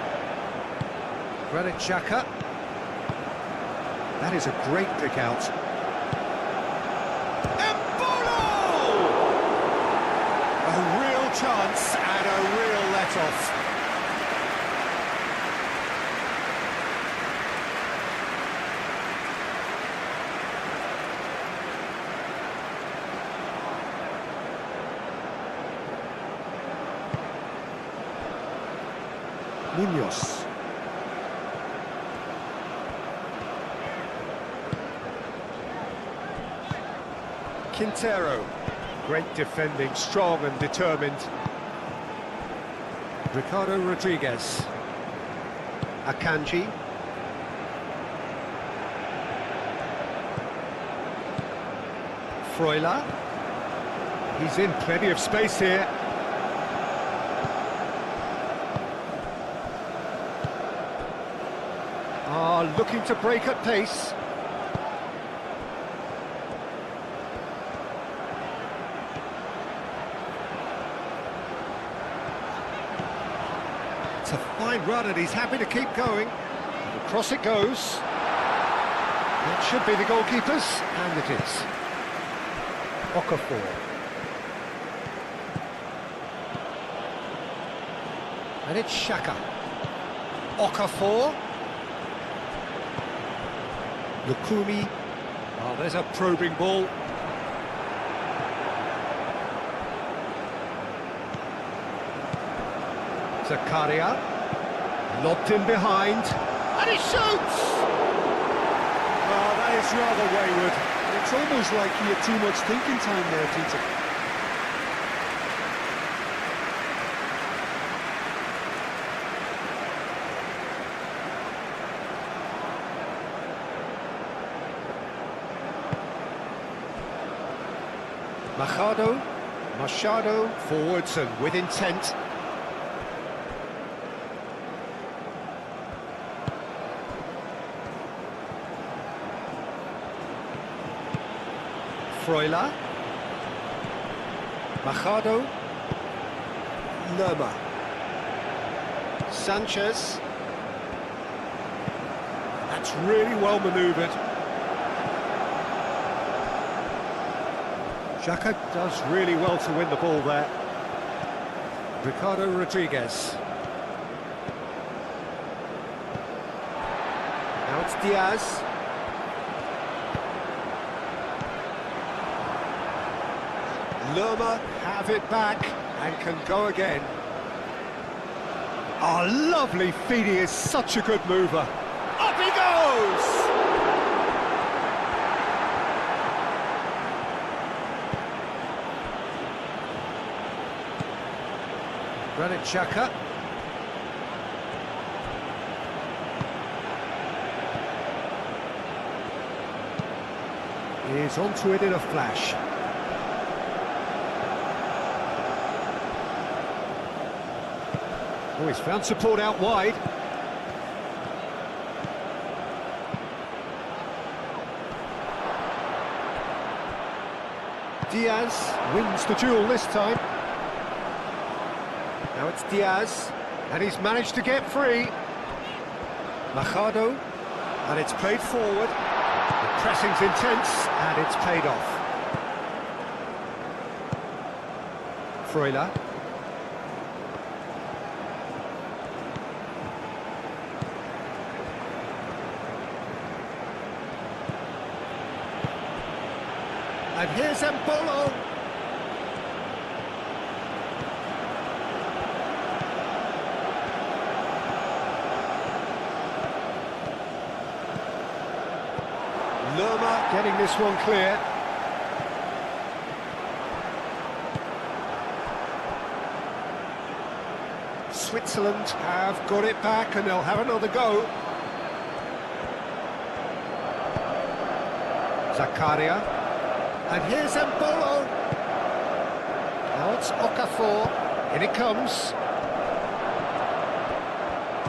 Granit Xhaka. That is a great pick out. A real chance and a real let-off. Munoz. Quintero. Great defending, strong and determined. Ricardo Rodriguez. Akanji. Freuler. He's in plenty of space here. Looking to break at pace. It's a fine run and he's happy to keep going. Across it goes. That should be the goalkeeper's, and it is. Okafor. And it's Xhaka. Okafor. Lukumi. Oh, there's a probing ball. Zakaria. Lobbed in behind. And he shoots! Well, that is rather wayward. It's almost like he had too much thinking time there, Peter. Machado forwards and with intent. Freuler. Machado. Lerma. Sanchez. That's really well manoeuvred. Xhaka does really well to win the ball there. Ricardo Rodriguez. Now it's Diaz. Lerma have it back and can go again. Oh, lovely feed, he is such a good mover. Up he goes! Granit Xhaka. He's onto it in a flash. Oh, he's found support out wide. Diaz wins the duel this time. Now it's Diaz, and he's managed to get free. Machado, and it's played forward. The pressing's intense, and it's paid off. Freuler. And here's Embolo. Lerma getting this one clear. Switzerland have got it back and they'll have another go. Zakaria. And here's Embolo. Now it's Okafor. In it comes.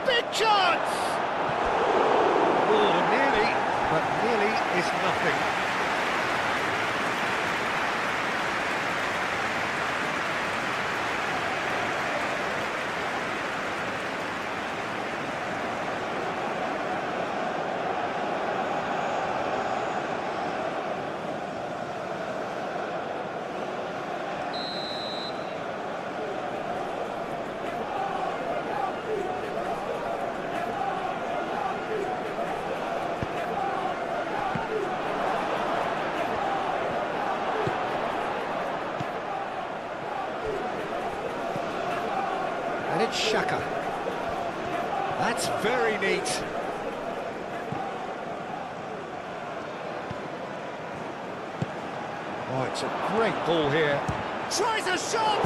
Big chance! Oh, nearly, but nearly is nothing. And it's Xhaka. That's very neat. Oh, it's a great ball here. Tries a shot!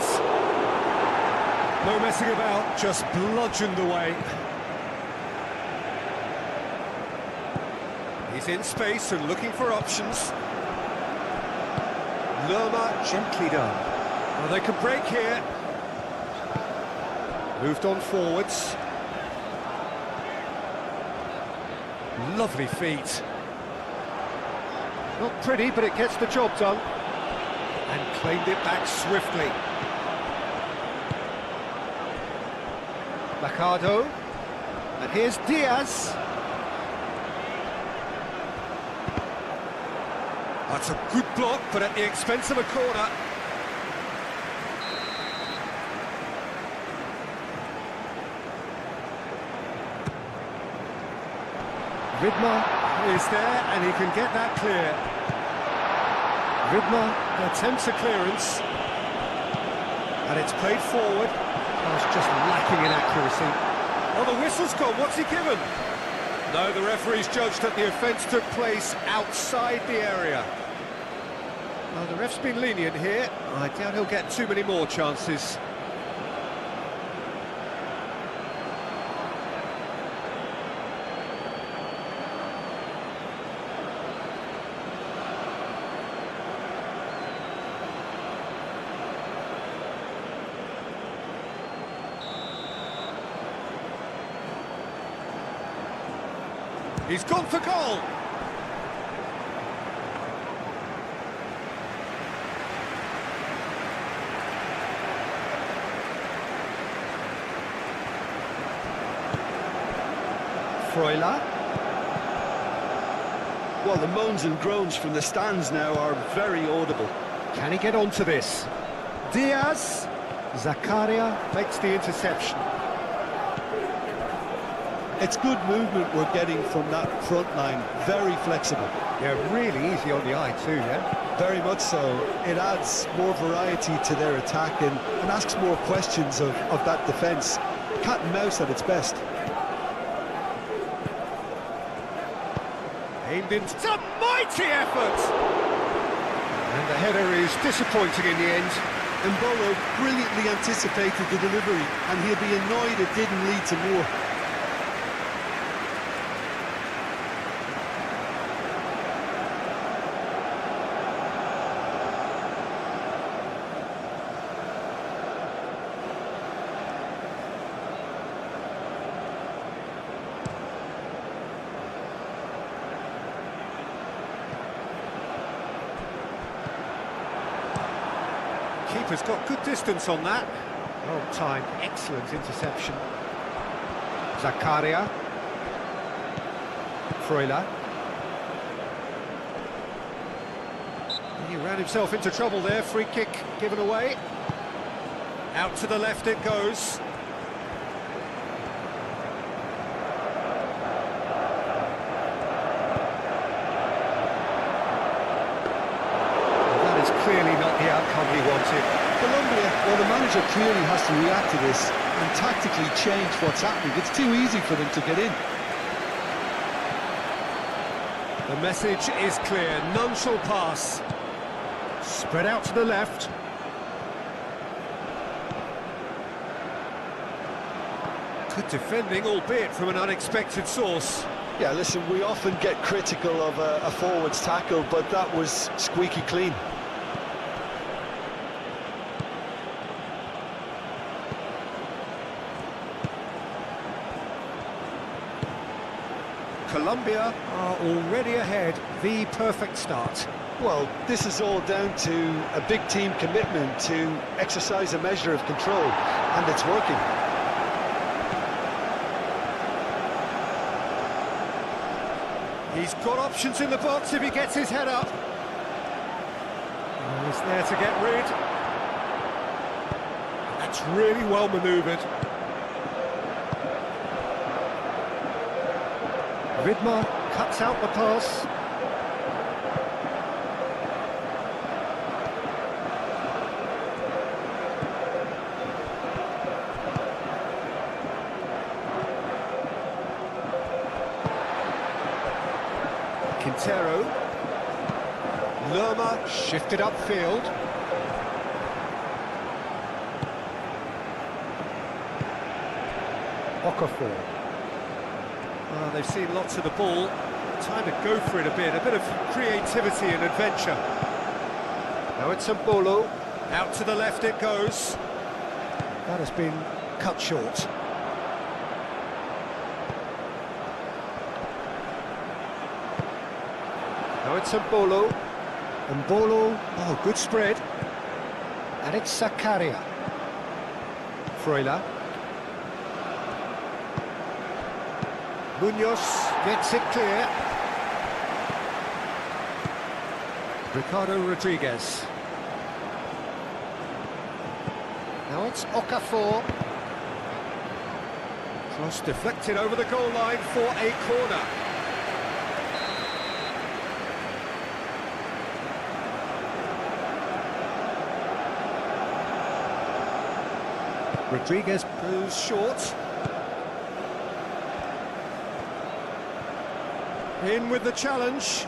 No messing about, just bludgeoned away. He's in space and looking for options. Lerma gently done. Well, they can break here. Moved on forwards. Lovely feet. Not pretty, but it gets the job done. And claimed it back swiftly. Lacado. And here's Diaz. That's a good block, but at the expense of a corner. Vidmar is there, and he can get that clear. Vidmar attempts a clearance. And it's played forward. Oh, it's just lacking in accuracy. Oh, the whistle's gone. What's he given? No, the referee's judged that the offence took place outside the area. Well, the ref's been lenient here. I doubt he'll get too many more chances. He's gone for goal. Freuler. Well, the moans and groans from the stands now are very audible. Can he get onto this? Diaz. Zakaria makes the interception. It's good movement we're getting from that front line, very flexible. Yeah, really easy on the eye too, yeah? Very much so. It adds more variety to their attack and asks more questions of that defence. Cat and mouse at its best. Aimed into... It's a mighty effort! And the header is disappointing in the end. Mbolo brilliantly anticipated the delivery, and he'll be annoyed it didn't lead to more. Keeper's got good distance on that. Well timed, excellent interception. Zakaria. Freuler. He ran himself into trouble there, free kick given away. Out to the left it goes. Clearly not the outcome he wanted. Colombia, well, the manager clearly has to react to this and tactically change what's happening. It's too easy for them to get in. The message is clear, none shall pass. Spread out to the left. Good defending, albeit from an unexpected source. Yeah, listen, we often get critical of a forward's tackle, but that was squeaky clean. Colombia are already ahead, the perfect start. Well, this is all down to a big team commitment to exercise a measure of control, and it's working. He's got options in the box if he gets his head up. He's there to get rid. That's really well manoeuvred. Vidmar cuts out the pass. Quintero. Lerma shifted upfield. Okafor. Well, they've seen lots of the ball. Time to go for it a bit of creativity and adventure. Now it's Mbolo. Out to the left it goes. That has been cut short. Now it's Mbolo. Mbolo, oh, good spread. And it's Zakaria. Freuler. Munoz gets it clear. Ricardo Rodriguez. Now it's Okafor. Cross deflected over the goal line for a corner. Rodriguez goes short. In with the challenge.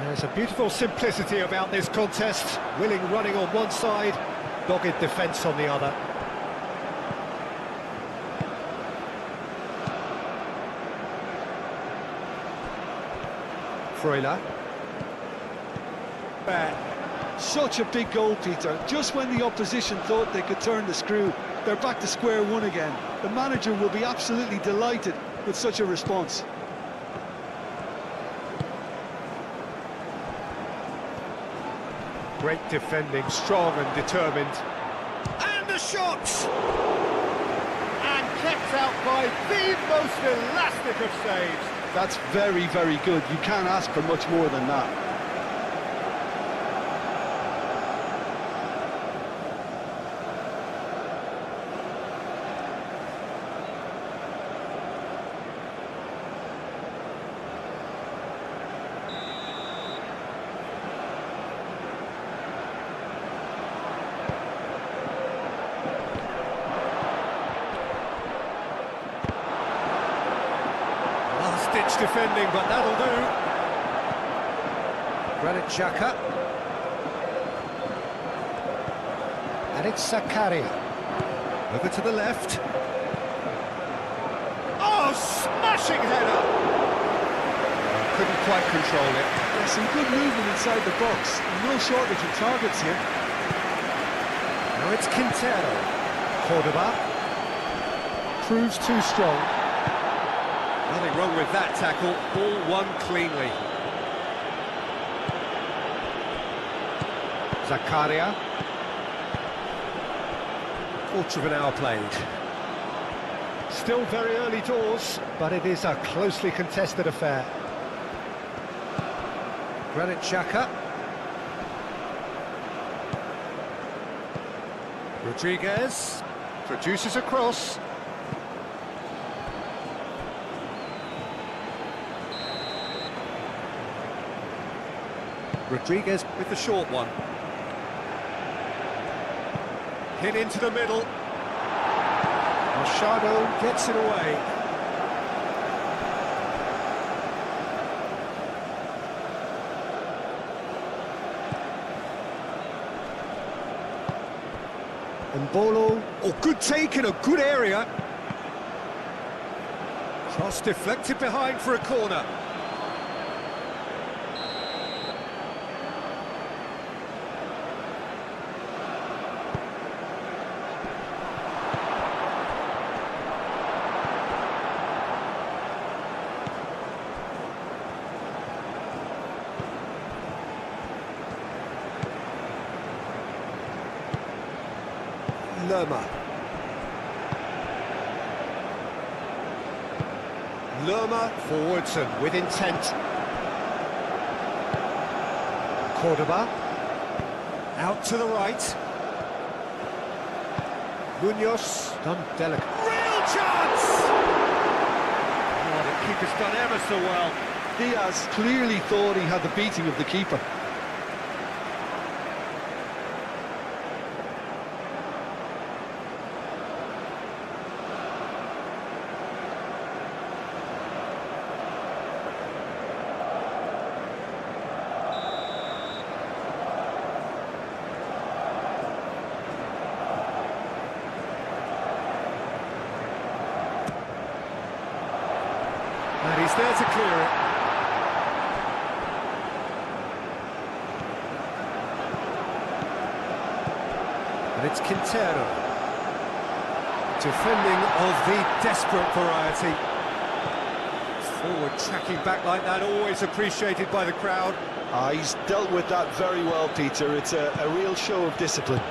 There's a beautiful simplicity about this contest. Willing running on one side, dogged defence on the other. Freuler. Such a big goal, Peter. Just when the opposition thought they could turn the screw, they're back to square one again. The manager will be absolutely delighted with such a response. Great defending, strong and determined. And the shot! And kept out by the most elastic of saves. That's very, very good. You can't ask for much more than that. Ditch defending, but that'll do. Granit Xhaka. And it's Zakaria. Over to the left. Oh, smashing header! Couldn't quite control it. There's some good movement inside the box. No shortage of targets here. Now it's Quintero. Cordoba. Proves too strong. Nothing wrong with that tackle, ball won cleanly. Zakaria. Quarter of an hour played. Still very early doors, but it is a closely contested affair. Granit Xhaka. Rodriguez produces a cross. Rodriguez with the short one. Hit into the middle. Machado gets it away. Mbolo. Oh, good take in a good area. Cross deflected behind for a corner. Lerma. Lerma forwards and with intent. Cordoba. Out to the right. Munoz. Done delicate. Real chance! Oh, the keeper's done ever so well. Diaz clearly thought he had the beating of the keeper. there to clear it. And it's Quintero. Defending of the desperate variety. Forward tracking back like that, always appreciated by the crowd. He's dealt with that very well, Peter. It's a real show of discipline.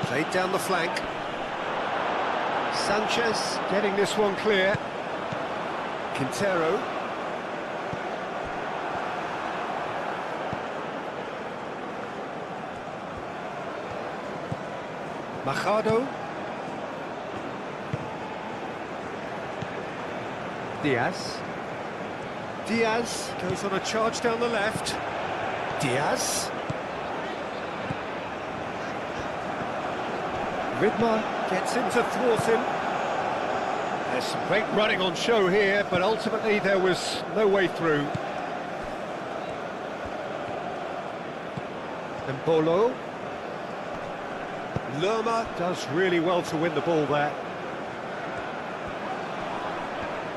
Played down the flank. Sanchez getting this one clear. Quintero. Machado. Diaz. Diaz goes on a charge down the left. Diaz. Ridmer gets in to thwart him. There's some great running on show here, but ultimately there was no way through. And Bolo. Lerma does really well to win the ball there.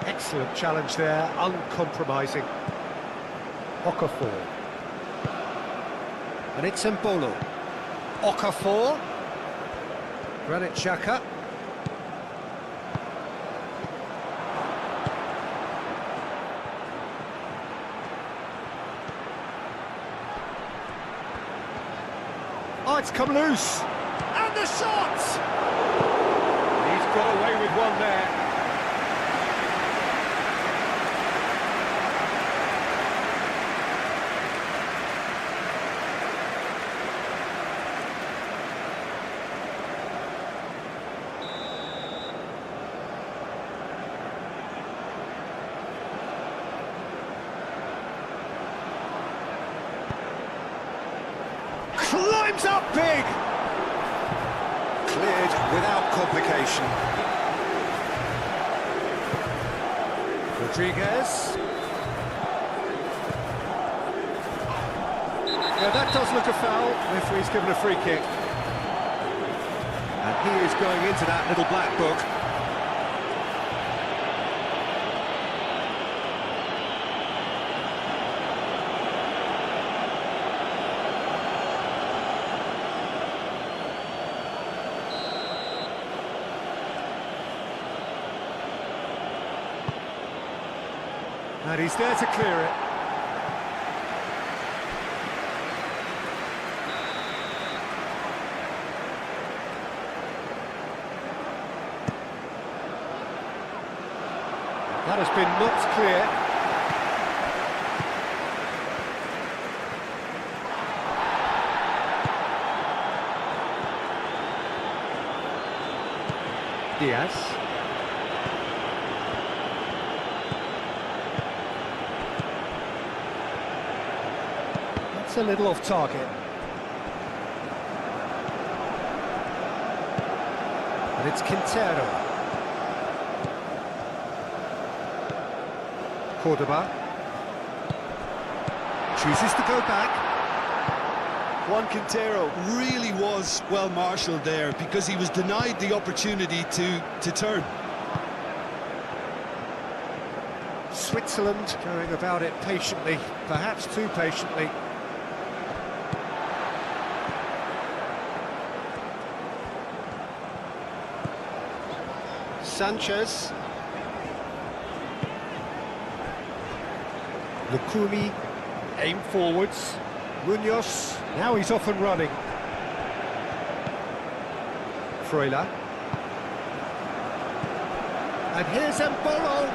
Excellent challenge there, uncompromising. Okafor. And it's Mbolo. Okafor. Granit Xhaka. Oh, it's come loose. And the shot! He's got away with one there. Climbs up big! Cleared without complication. Rodriguez. Yeah, that does look a foul. Referee's given a free kick. And he is going into that little black book. And he's there to clear it. That has been knocked clear. Diaz. A little off target. And it's Quintero. Cordoba. Chooses to go back. Juan Quintero really was well marshalled there because he was denied the opportunity to turn. Switzerland going about it patiently, perhaps too patiently. Sanchez. Lukumi, aim forwards. Munoz, now he's off and running. Freuler. And here's Mbolo.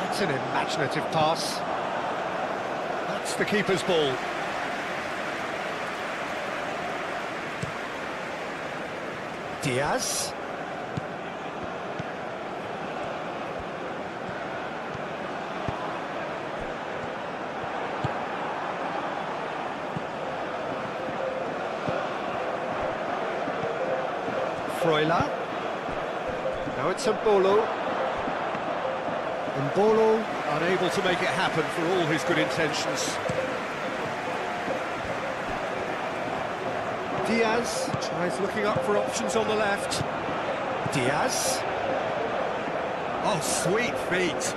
That's an imaginative pass. That's the keeper's ball. Diaz. Freuler. Now it's Mbolo. Mbolo unable to make it happen for all his good intentions. Diaz tries looking up for options on the left. Diaz. Oh, sweet feet.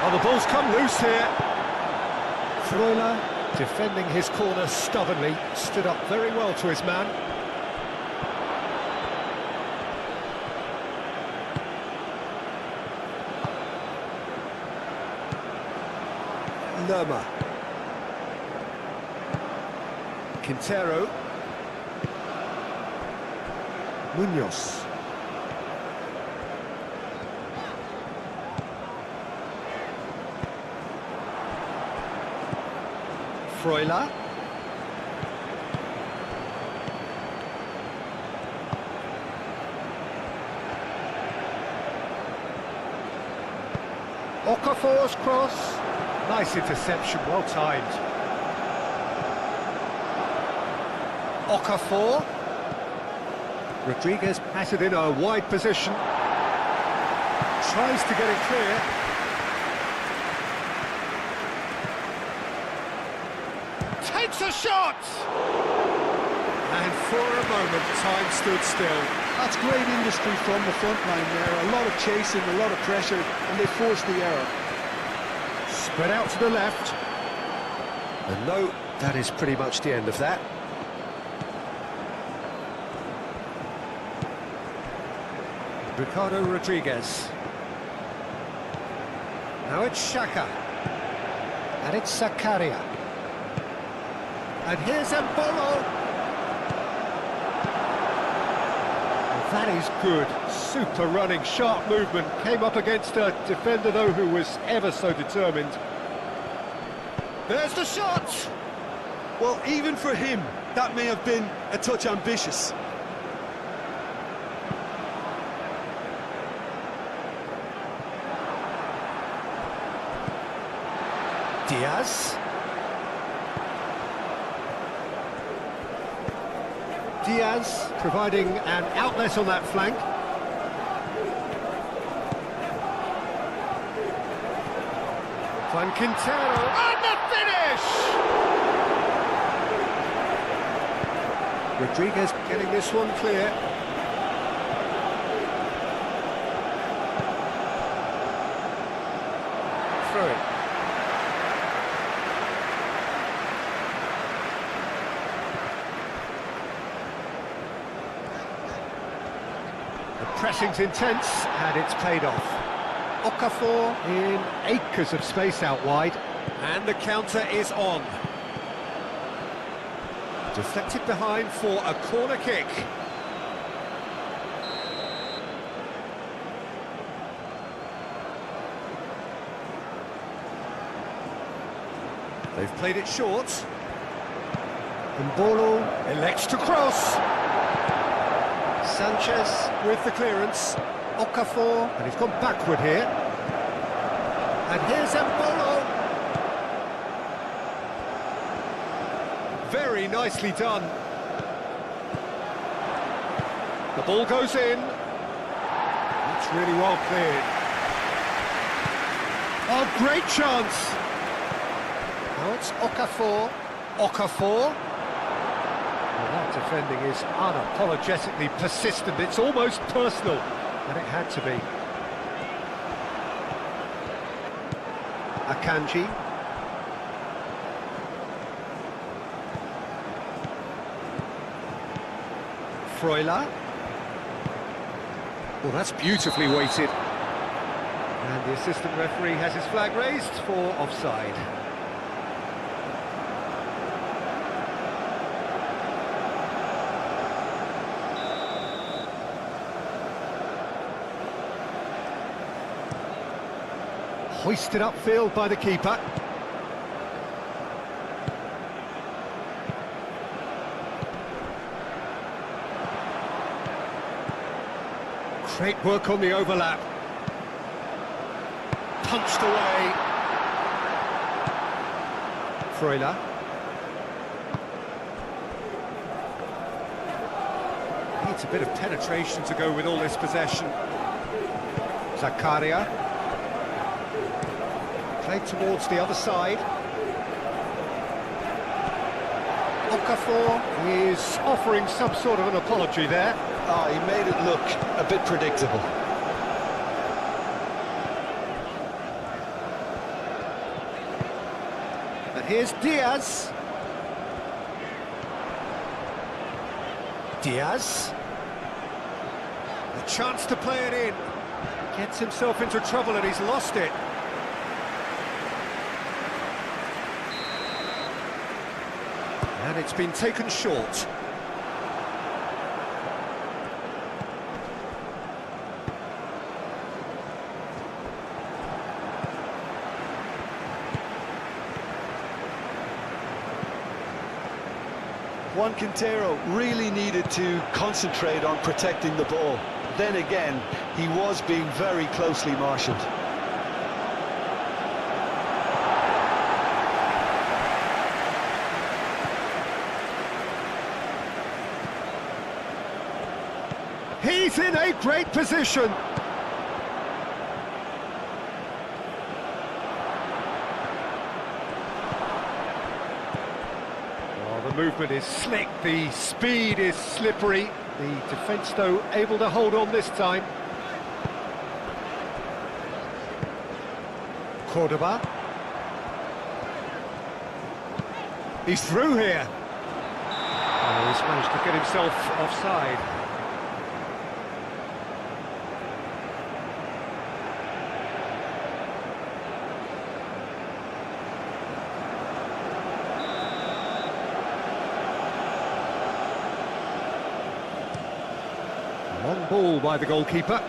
Oh, the ball's come loose here. Freuler, defending his corner stubbornly, stood up very well to his man. Lerma. Quintero. Munoz. Freuler. Okafor's cross. Nice interception, well timed. Okafor. Rodriguez patted in a wide position. Tries to get it clear. Takes a shot! And for a moment, time stood still. That's great industry from the front line there. A lot of chasing, a lot of pressure, and they forced the error. Spread out to the left. And no, that is pretty much the end of that. Ricardo Rodriguez. Now it's Xhaka. And it's Zakaria. And here's Embolo. That is good. Super running, sharp movement. Came up against a defender, though, who was ever so determined. There's the shot! Well, even for him, that may have been a touch ambitious. Diaz. Diaz providing an outlet on that flank. Van Quintero, and the finish! Rodriguez getting this one clear. Through it. The pressing's intense, and it's paid off. Okafor in acres of space out wide, and the counter is on. Deflected behind for a corner kick. They've played it short. Embolo elects to cross. Sanchez with the clearance. Okafor, and he's gone backward here. And here's Embolo. Very nicely done. The ball goes in. That's really well cleared. Oh, great chance. Now it's Okafor. Okafor. Well, that defending is unapologetically persistent. It's almost personal, and it had to be. Akanji. Freuler. Well, that's beautifully weighted. And the assistant referee has his flag raised for offside. Hoisted upfield by the keeper. Great work on the overlap. Punched away. Freuler. Needs a bit of penetration to go with all this possession. Zakaria. Played towards the other side. Okafor is offering some sort of an apology there. Oh, he made it look a bit predictable. And here's Diaz. Diaz. A chance to play it in. Gets himself into trouble and he's lost it. And it's been taken short. Juan Quintero really needed to concentrate on protecting the ball. Then again, he was being very closely marshalled. He's in a great position. The movement is slick, the speed is slippery. The defence, though, able to hold on this time. Cordoba. He's through here. Oh, he's managed to get himself offside. Long ball by the goalkeeper.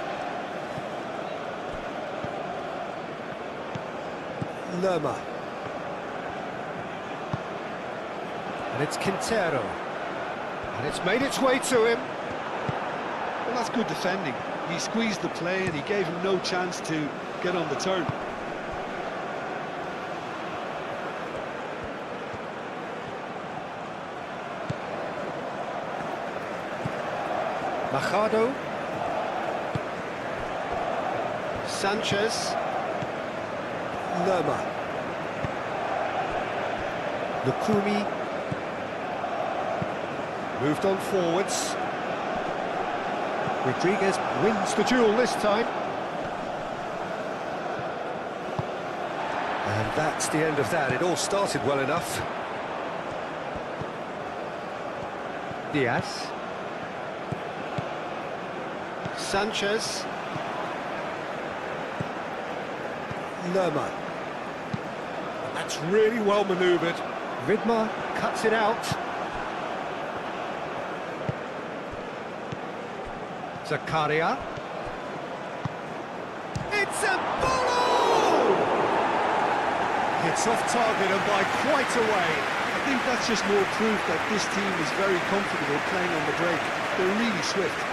Lerma. And it's Quintero. And it's made its way to him. Well, that's good defending. He squeezed the play and he gave him no chance to get on the turn. Machado. Sanchez. Lerma. Lukumi. Moved on forwards. Rodriguez wins the duel this time. And that's the end of that. It all started well enough. Diaz. Sanchez. Lerma. That's really well manoeuvred. Vidmar cuts it out. Zakaria. It's a ball! It's off target and by quite a way. I think that's just more proof that this team is very comfortable playing on the break. They're really swift.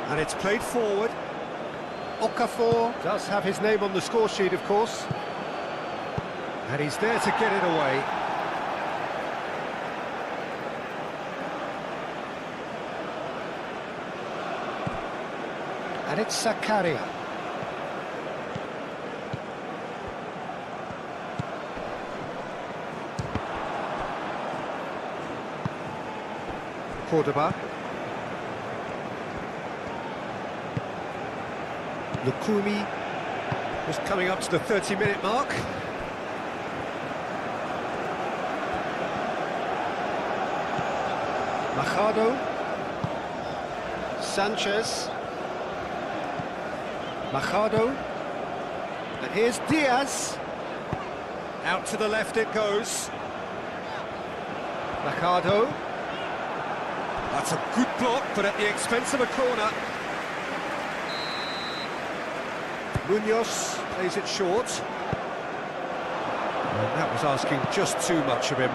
And it's played forward. Okafor does have his name on the score sheet, of course. And he's there to get it away. And it's Zakaria. Cordoba. Lukumi was coming up to the 30-minute mark. Machado. Sanchez. Machado. And here's Diaz. Out to the left it goes. Machado. That's a good block, but at the expense of a corner. Munoz plays it short. And that was asking just too much of him.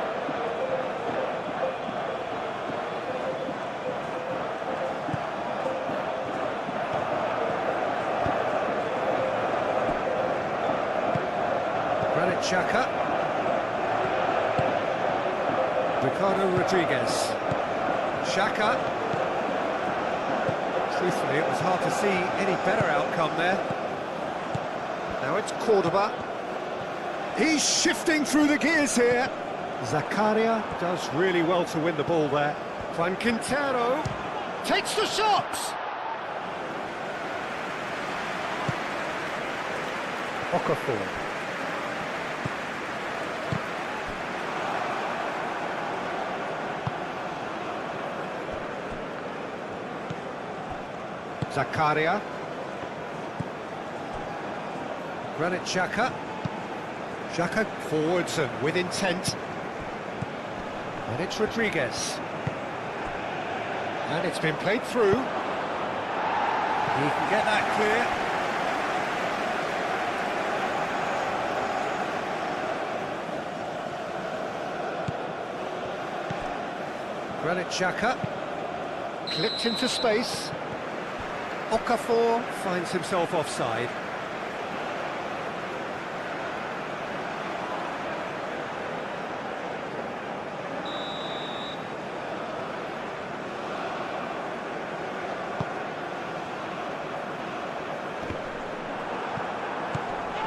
Granit Xhaka. Ricardo Rodriguez. Xhaka. Truthfully, it was hard to see any better outcome there. Now it's Cordoba. He's shifting through the gears here. Zakaria does really well to win the ball there. Juan Quintero takes the shot. Okafor. Zakaria. Granit Xhaka. Xhaka forwards and with intent. And it's Rodriguez. And it's been played through. He can get that clear. Granit Xhaka. Clipped into space. Okafor finds himself offside.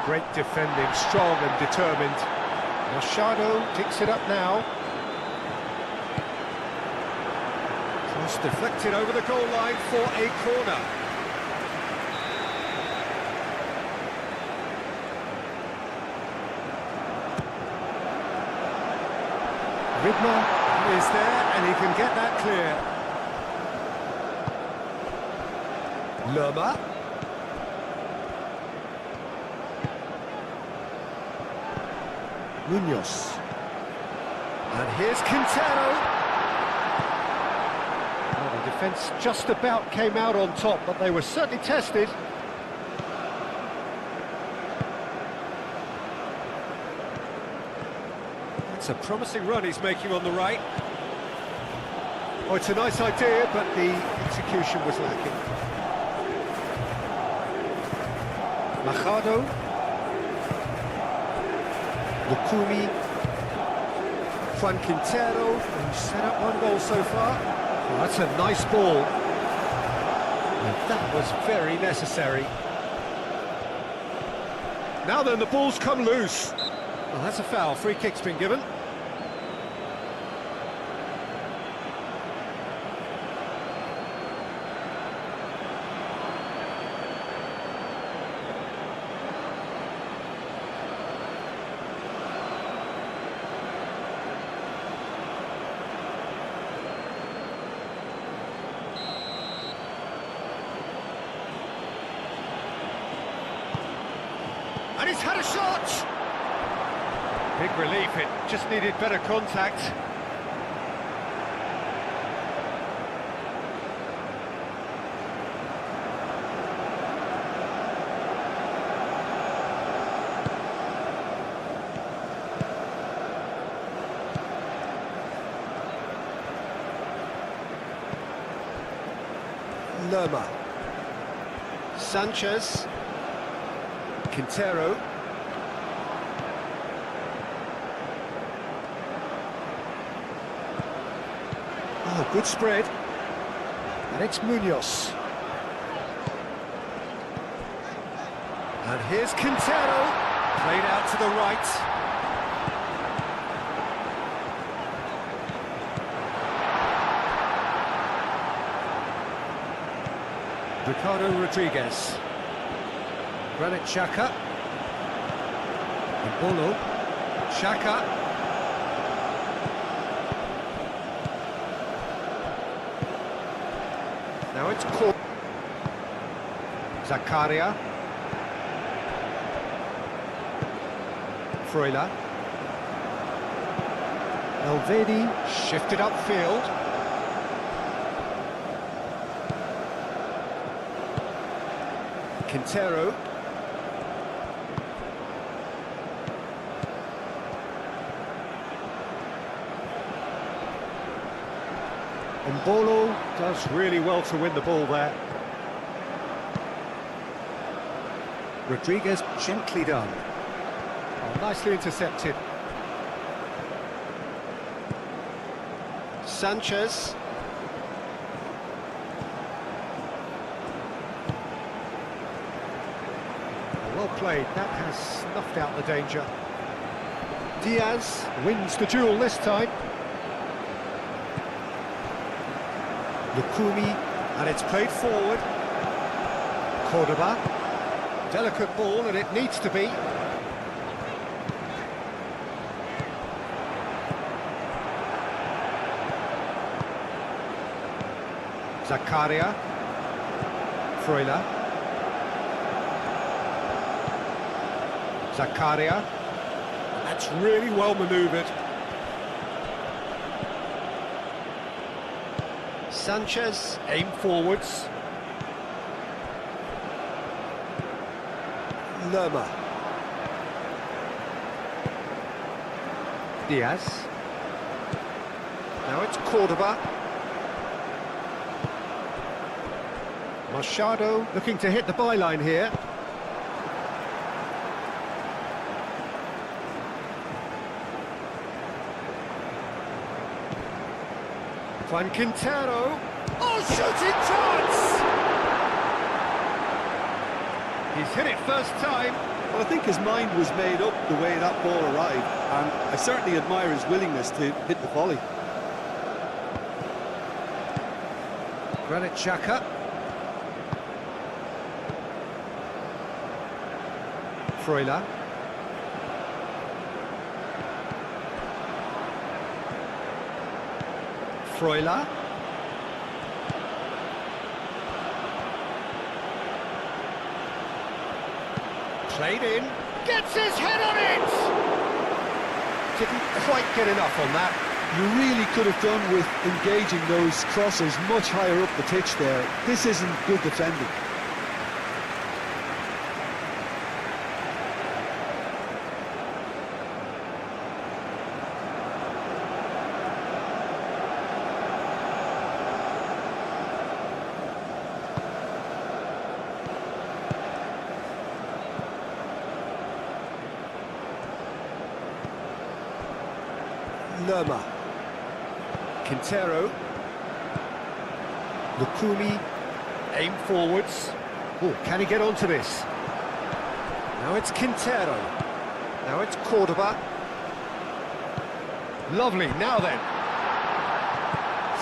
Great defending, strong and determined. Machado picks it up now. Cross deflected over the goal line for a corner. Ridmer is there and he can get that clear. Lerma. Munoz. And here's Quintero. Well, the defence just about came out on top, but they were certainly tested. It's a promising run he's making on the right. Oh, it's a nice idea, but the execution was lacking. Machado. Lukumi. Juan Quintero, who's set up one goal so far. Oh, that's a nice ball. And that was very necessary. Now then, the ball's come loose. Well, that's a foul. Free kick's been given. And he's had a shot! Big relief, it just needed better contact. Lerma. Sanchez. Quintero. Oh, good spread. And it's Munoz. And here's Quintero. Played out to the right. Ricardo Rodriguez. Granit Xhaka. Bolo. Xhaka. Now it's caught. Zakaria. Freuler. Elvedi shifted upfield. Quintero. And Bolo does really well to win the ball there. Rodriguez gently done. Oh, nicely intercepted. played. That has snuffed out the danger. Diaz wins the duel this time. Lukumi, and it's played forward. Cordoba. Delicate ball, and it needs to be. Zakaria. Freuler. Zakaria. That's really well manoeuvred. Sanchez, aim forwards. Lerma. Diaz. Now it's Cordoba. Machado looking to hit the byline here. Juan Quintero. Oh, shooting chance! He's hit it first time. Well, I think his mind was made up the way that ball arrived, and I certainly admire his willingness to hit the volley. Granit Xhaka. Freuler. Freuler. Played in. Gets his head on it! Didn't quite get enough on that. You really could have done with engaging those crosses much higher up the pitch there. This isn't good defending. Lerma. Quintero. Lukumi. Aim forwards. Oh, can he get onto this? Now it's Quintero. Now it's Cordoba. Lovely, now then.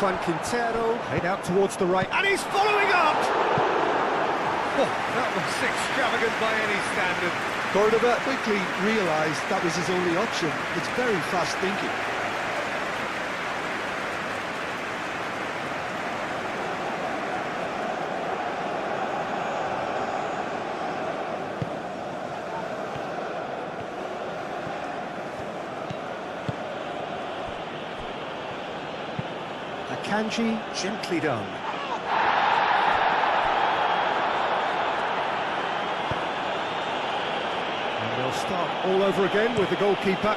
Juan Quintero, played out towards the right, and he's following up! Oh, that was extravagant by any standard. Cordoba quickly realised that was his only option. It's very fast thinking. Kanji, gently done. And they'll start all over again with the goalkeeper.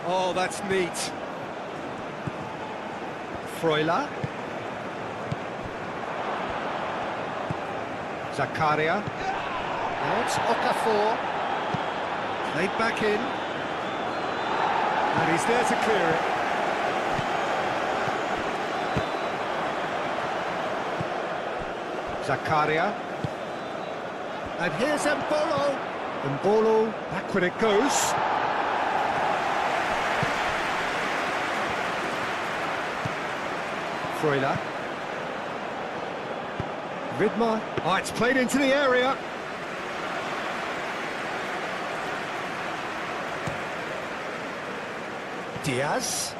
Oh, that's neat. Freuler. Zakaria. Now it's Okafor. Played back in. And he's there to clear it. Zakaria. And here's Mbolo. Mbolo, backward it goes. Freuler. Vidmar. Oh, it's played into the area. Diaz.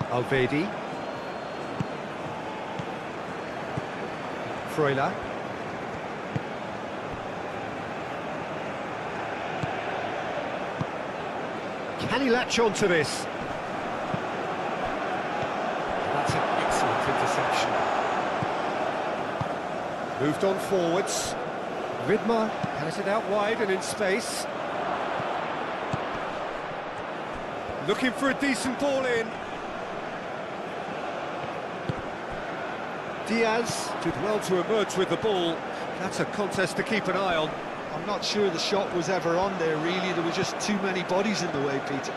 Alvedi. Freuler. Can he latch on to this? That's an excellent interception. Moved on forwards. Vidmar has it out wide and in space. Looking for a decent ball in. Diaz did well to emerge with the ball. That's a contest to keep an eye on. I'm not sure the shot was ever on there, really. There were just too many bodies in the way, Peter.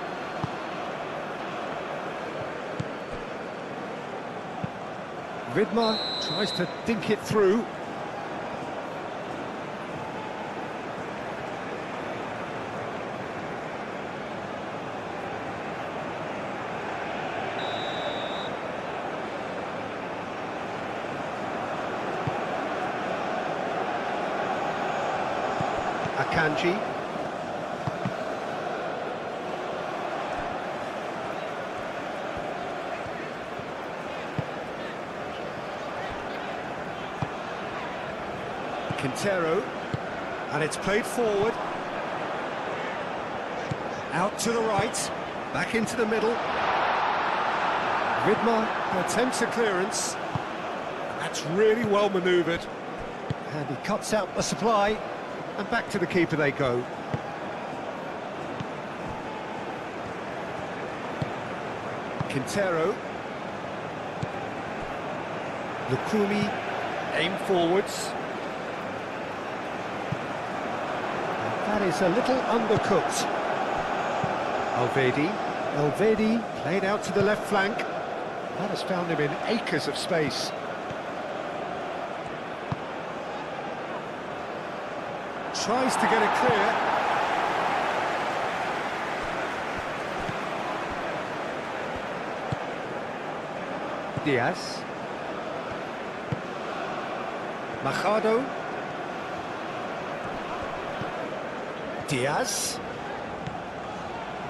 Vidmar tries to dink it through. Akanji. Quintero, and it's played forward. Out to the right, back into the middle. Vidmar attempts a clearance. That's really well manoeuvred. And he cuts out the supply, and back to the keeper they go. Quintero. Lukumi, aim forwards. That is a little undercooked. Elvedi played out to the left flank. That has found him in acres of space. Tries to get it clear. Diaz. Machado. Diaz.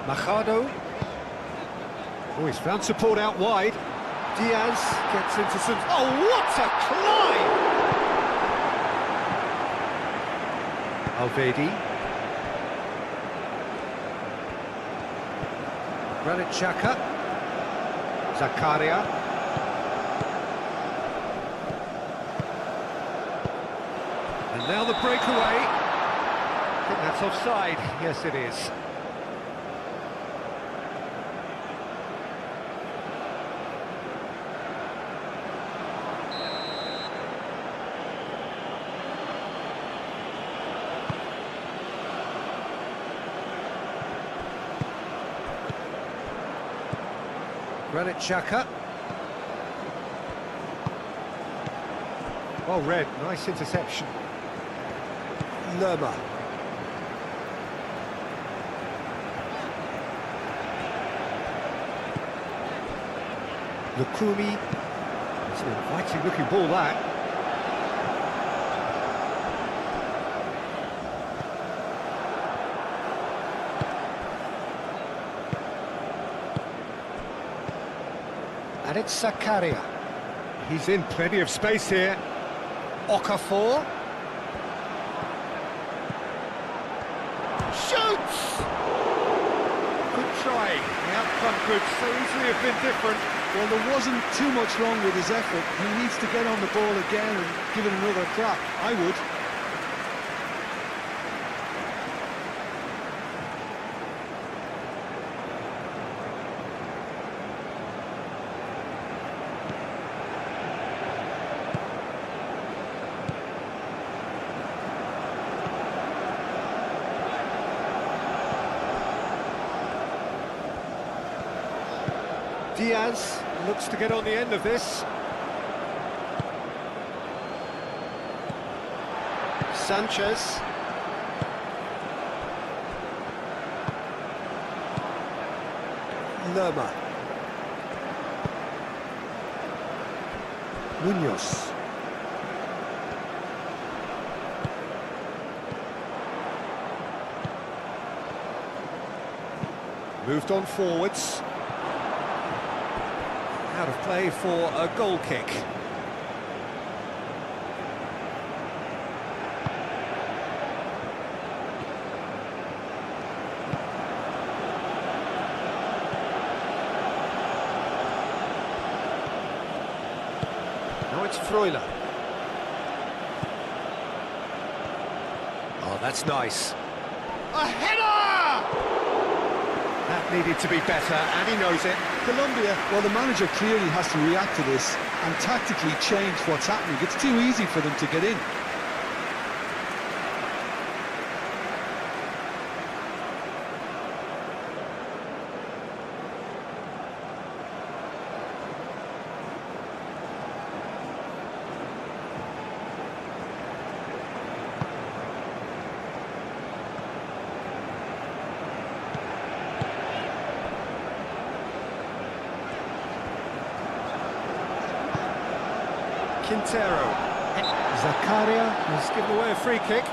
Machado. Oh, he's found support out wide. Diaz gets into some... Oh, what a climb! Alvedi. Granit Xhaka. Zakaria. And now the breakaway. I think that's offside. Yes, it is. Granit Xhaka. Well read, nice interception. Lerma. Lukumi. It's an inviting looking ball, that. And it's Zakaria. He's in plenty of space here. Okafor. Shoots! Good try. The outcome could so easily have been different. Well, there wasn't too much wrong with his effort. He needs to get on the ball again and give it another crack. I would. Diaz looks to get on the end of this. Sanchez. Lerma. Munoz. Moved on forwards. Out of play for a goal kick. Now it's Freuler. Oh, that's nice. A header! That needed to be better, and he knows it. Colombia, well, the manager clearly has to react to this and tactically change what's happening. It's too easy for them to get in. Quintero. Zakaria has given away a free kick.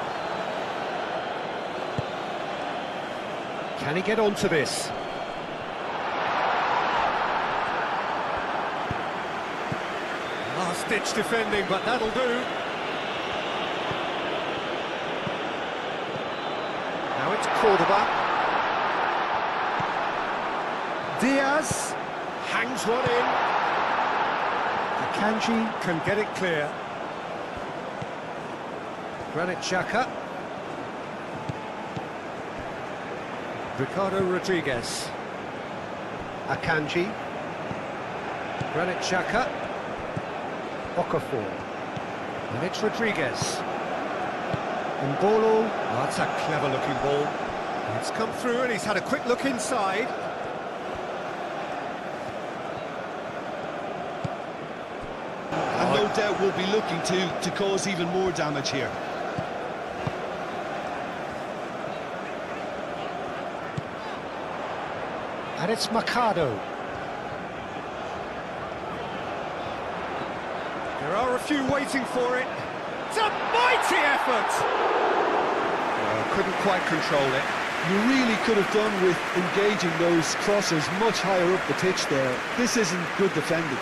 Can he get onto this? Last-ditch defending, but that'll do. Now it's Cordoba. Diaz hangs one in. Akanji can get it clear. Granit Xhaka. Ricardo Rodriguez. Akanji. Granit Xhaka. Okafor. And it's Rodriguez. Mbolo. Oh, that's a clever-looking ball. It's come through and he's had a quick look inside. And no doubt we'll be looking to cause even more damage here. And it's Mercado. There are a few waiting for it. It's a mighty effort! Oh, couldn't quite control it. You really could have done with engaging those crossers much higher up the pitch there. This isn't good defending.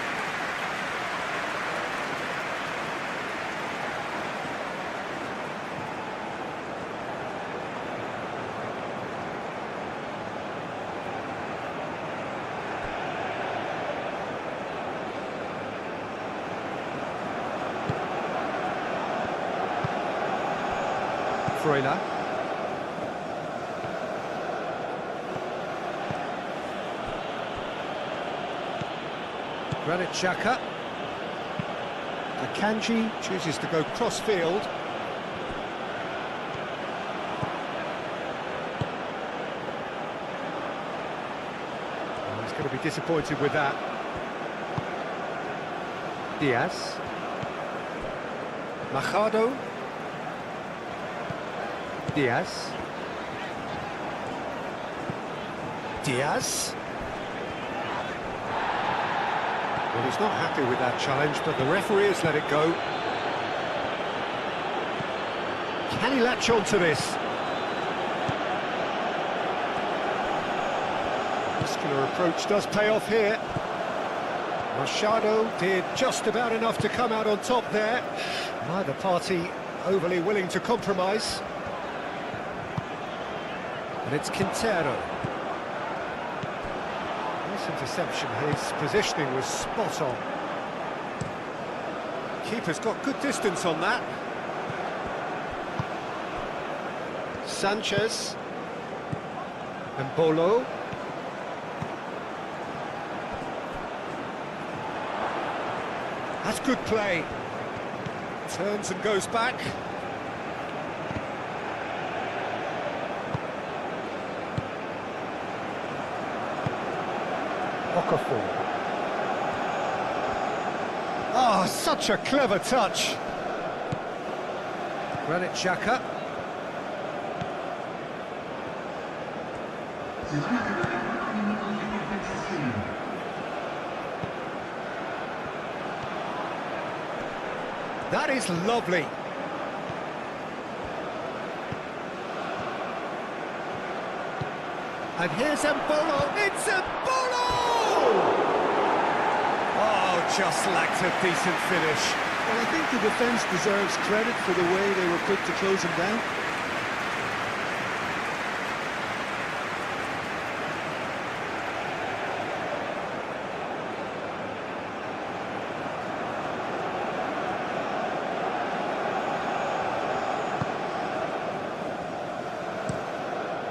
Freuler. Granit Xhaka. Akanji chooses to go cross-field. Oh, he's going to be disappointed with that. Diaz. Machado. Diaz. Diaz. Well, he's not happy with that challenge, but the referee has let it go. Can he latch on to this? Muscular approach does pay off here. Machado did just about enough to come out on top there. Neither party overly willing to compromise. And it's Quintero. Nice interception, his positioning was spot on. Keeper's got good distance on that. Sanchez. Mbolo. That's good play. Turns and goes back. Okafor. Oh, such a clever touch. Granit Xhaka. That is lovely. And here's Mbolo. It's Mbolo! Oh, just lacked a decent finish. Well, I think the defence deserves credit for the way they were quick to close him down.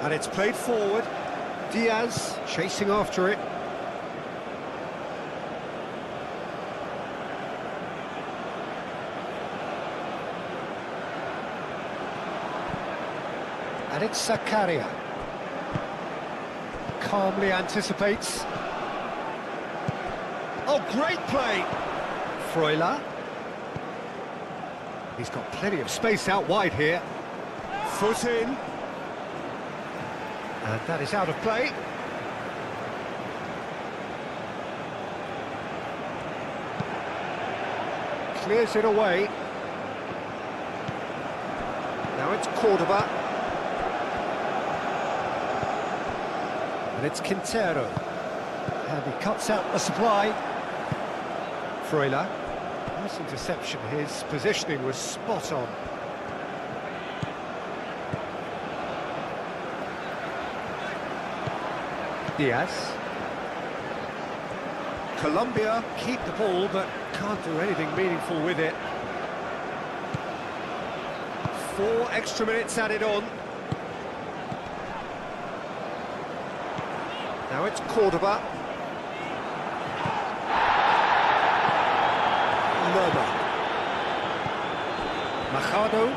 And it's played forward. Diaz chasing after it. And it's Zakaria. Calmly anticipates. Oh, great play! Freuler. He's got plenty of space out wide here. Foot in. And that is out of play. Clears it away. Now it's Cordoba. And it's Quintero. And he cuts out the supply. Freuler. Nice interception. His positioning was spot on. Diaz. Colombia keep the ball, but can't do anything meaningful with it. 4 extra minutes added on. Now it's Cordoba. Lerma. Machado.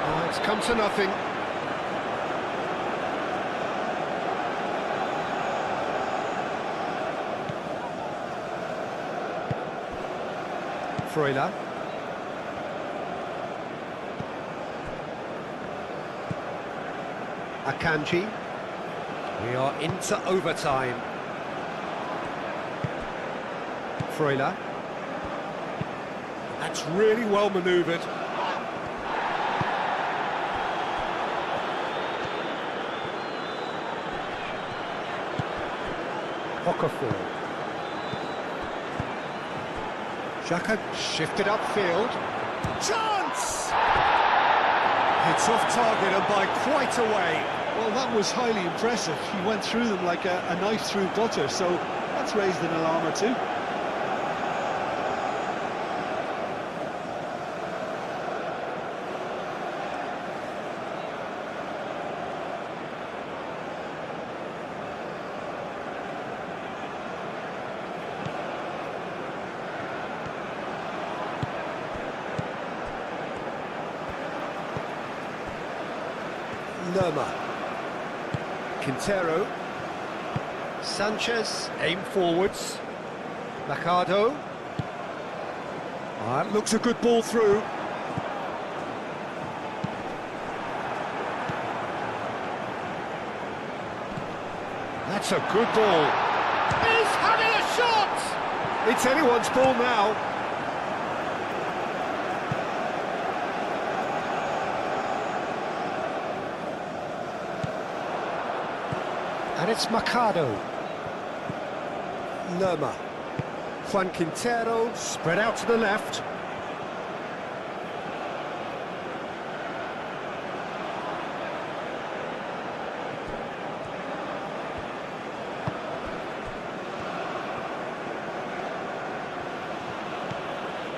Oh, it's come to nothing. Freuler. Akanji. We are into overtime. Freuler. That's really well manoeuvred. Okafor. Xhaka shifted upfield. Chance! It's off target and by quite a way. Well, that was highly impressive. He went through them like a knife through butter, so that's raised an alarm or two. Lerma. Quintero. Sanchez, aim forwards. Machado. That looks a good ball through. That's a good ball. He's having a shot! It's anyone's ball now. And it's Machado. Lerma. Juan Quintero, spread out to the left.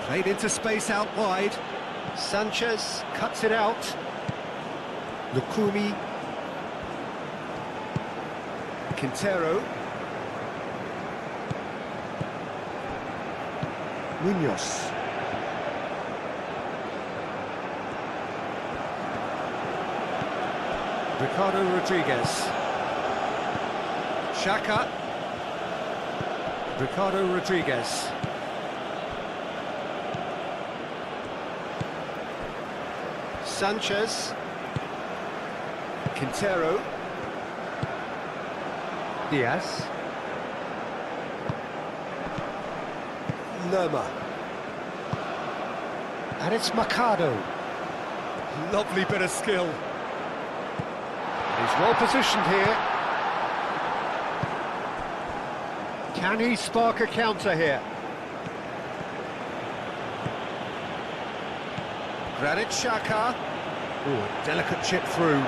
Played into space out wide. Sanchez cuts it out. Lukumi. Quintero. Munoz. Ricardo Rodriguez. Xhaka. Ricardo Rodriguez. Sanchez. Quintero. Diaz. Lerma. And it's Machado. Lovely bit of skill. He's well positioned here. Can he spark a counter here? Granit Xhaka. Oh, a delicate chip through.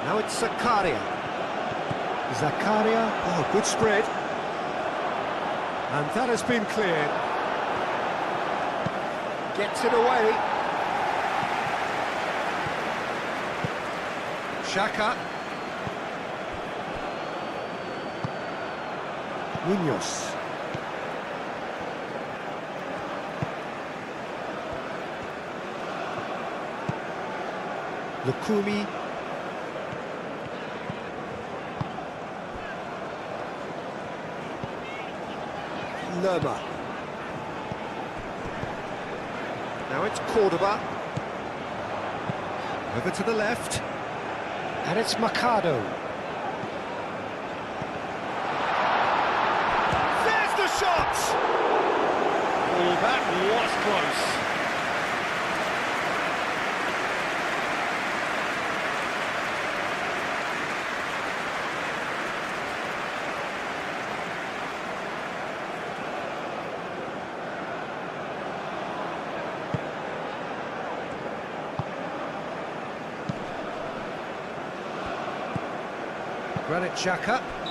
Now it's Zakaria. Zakaria, oh, good spread. And that has been cleared. Gets it away. Xhaka. Munoz. Lukumi. Lerma. Now it's Cordoba. Over to the left. And it's Machado. close. Granit Xhaka.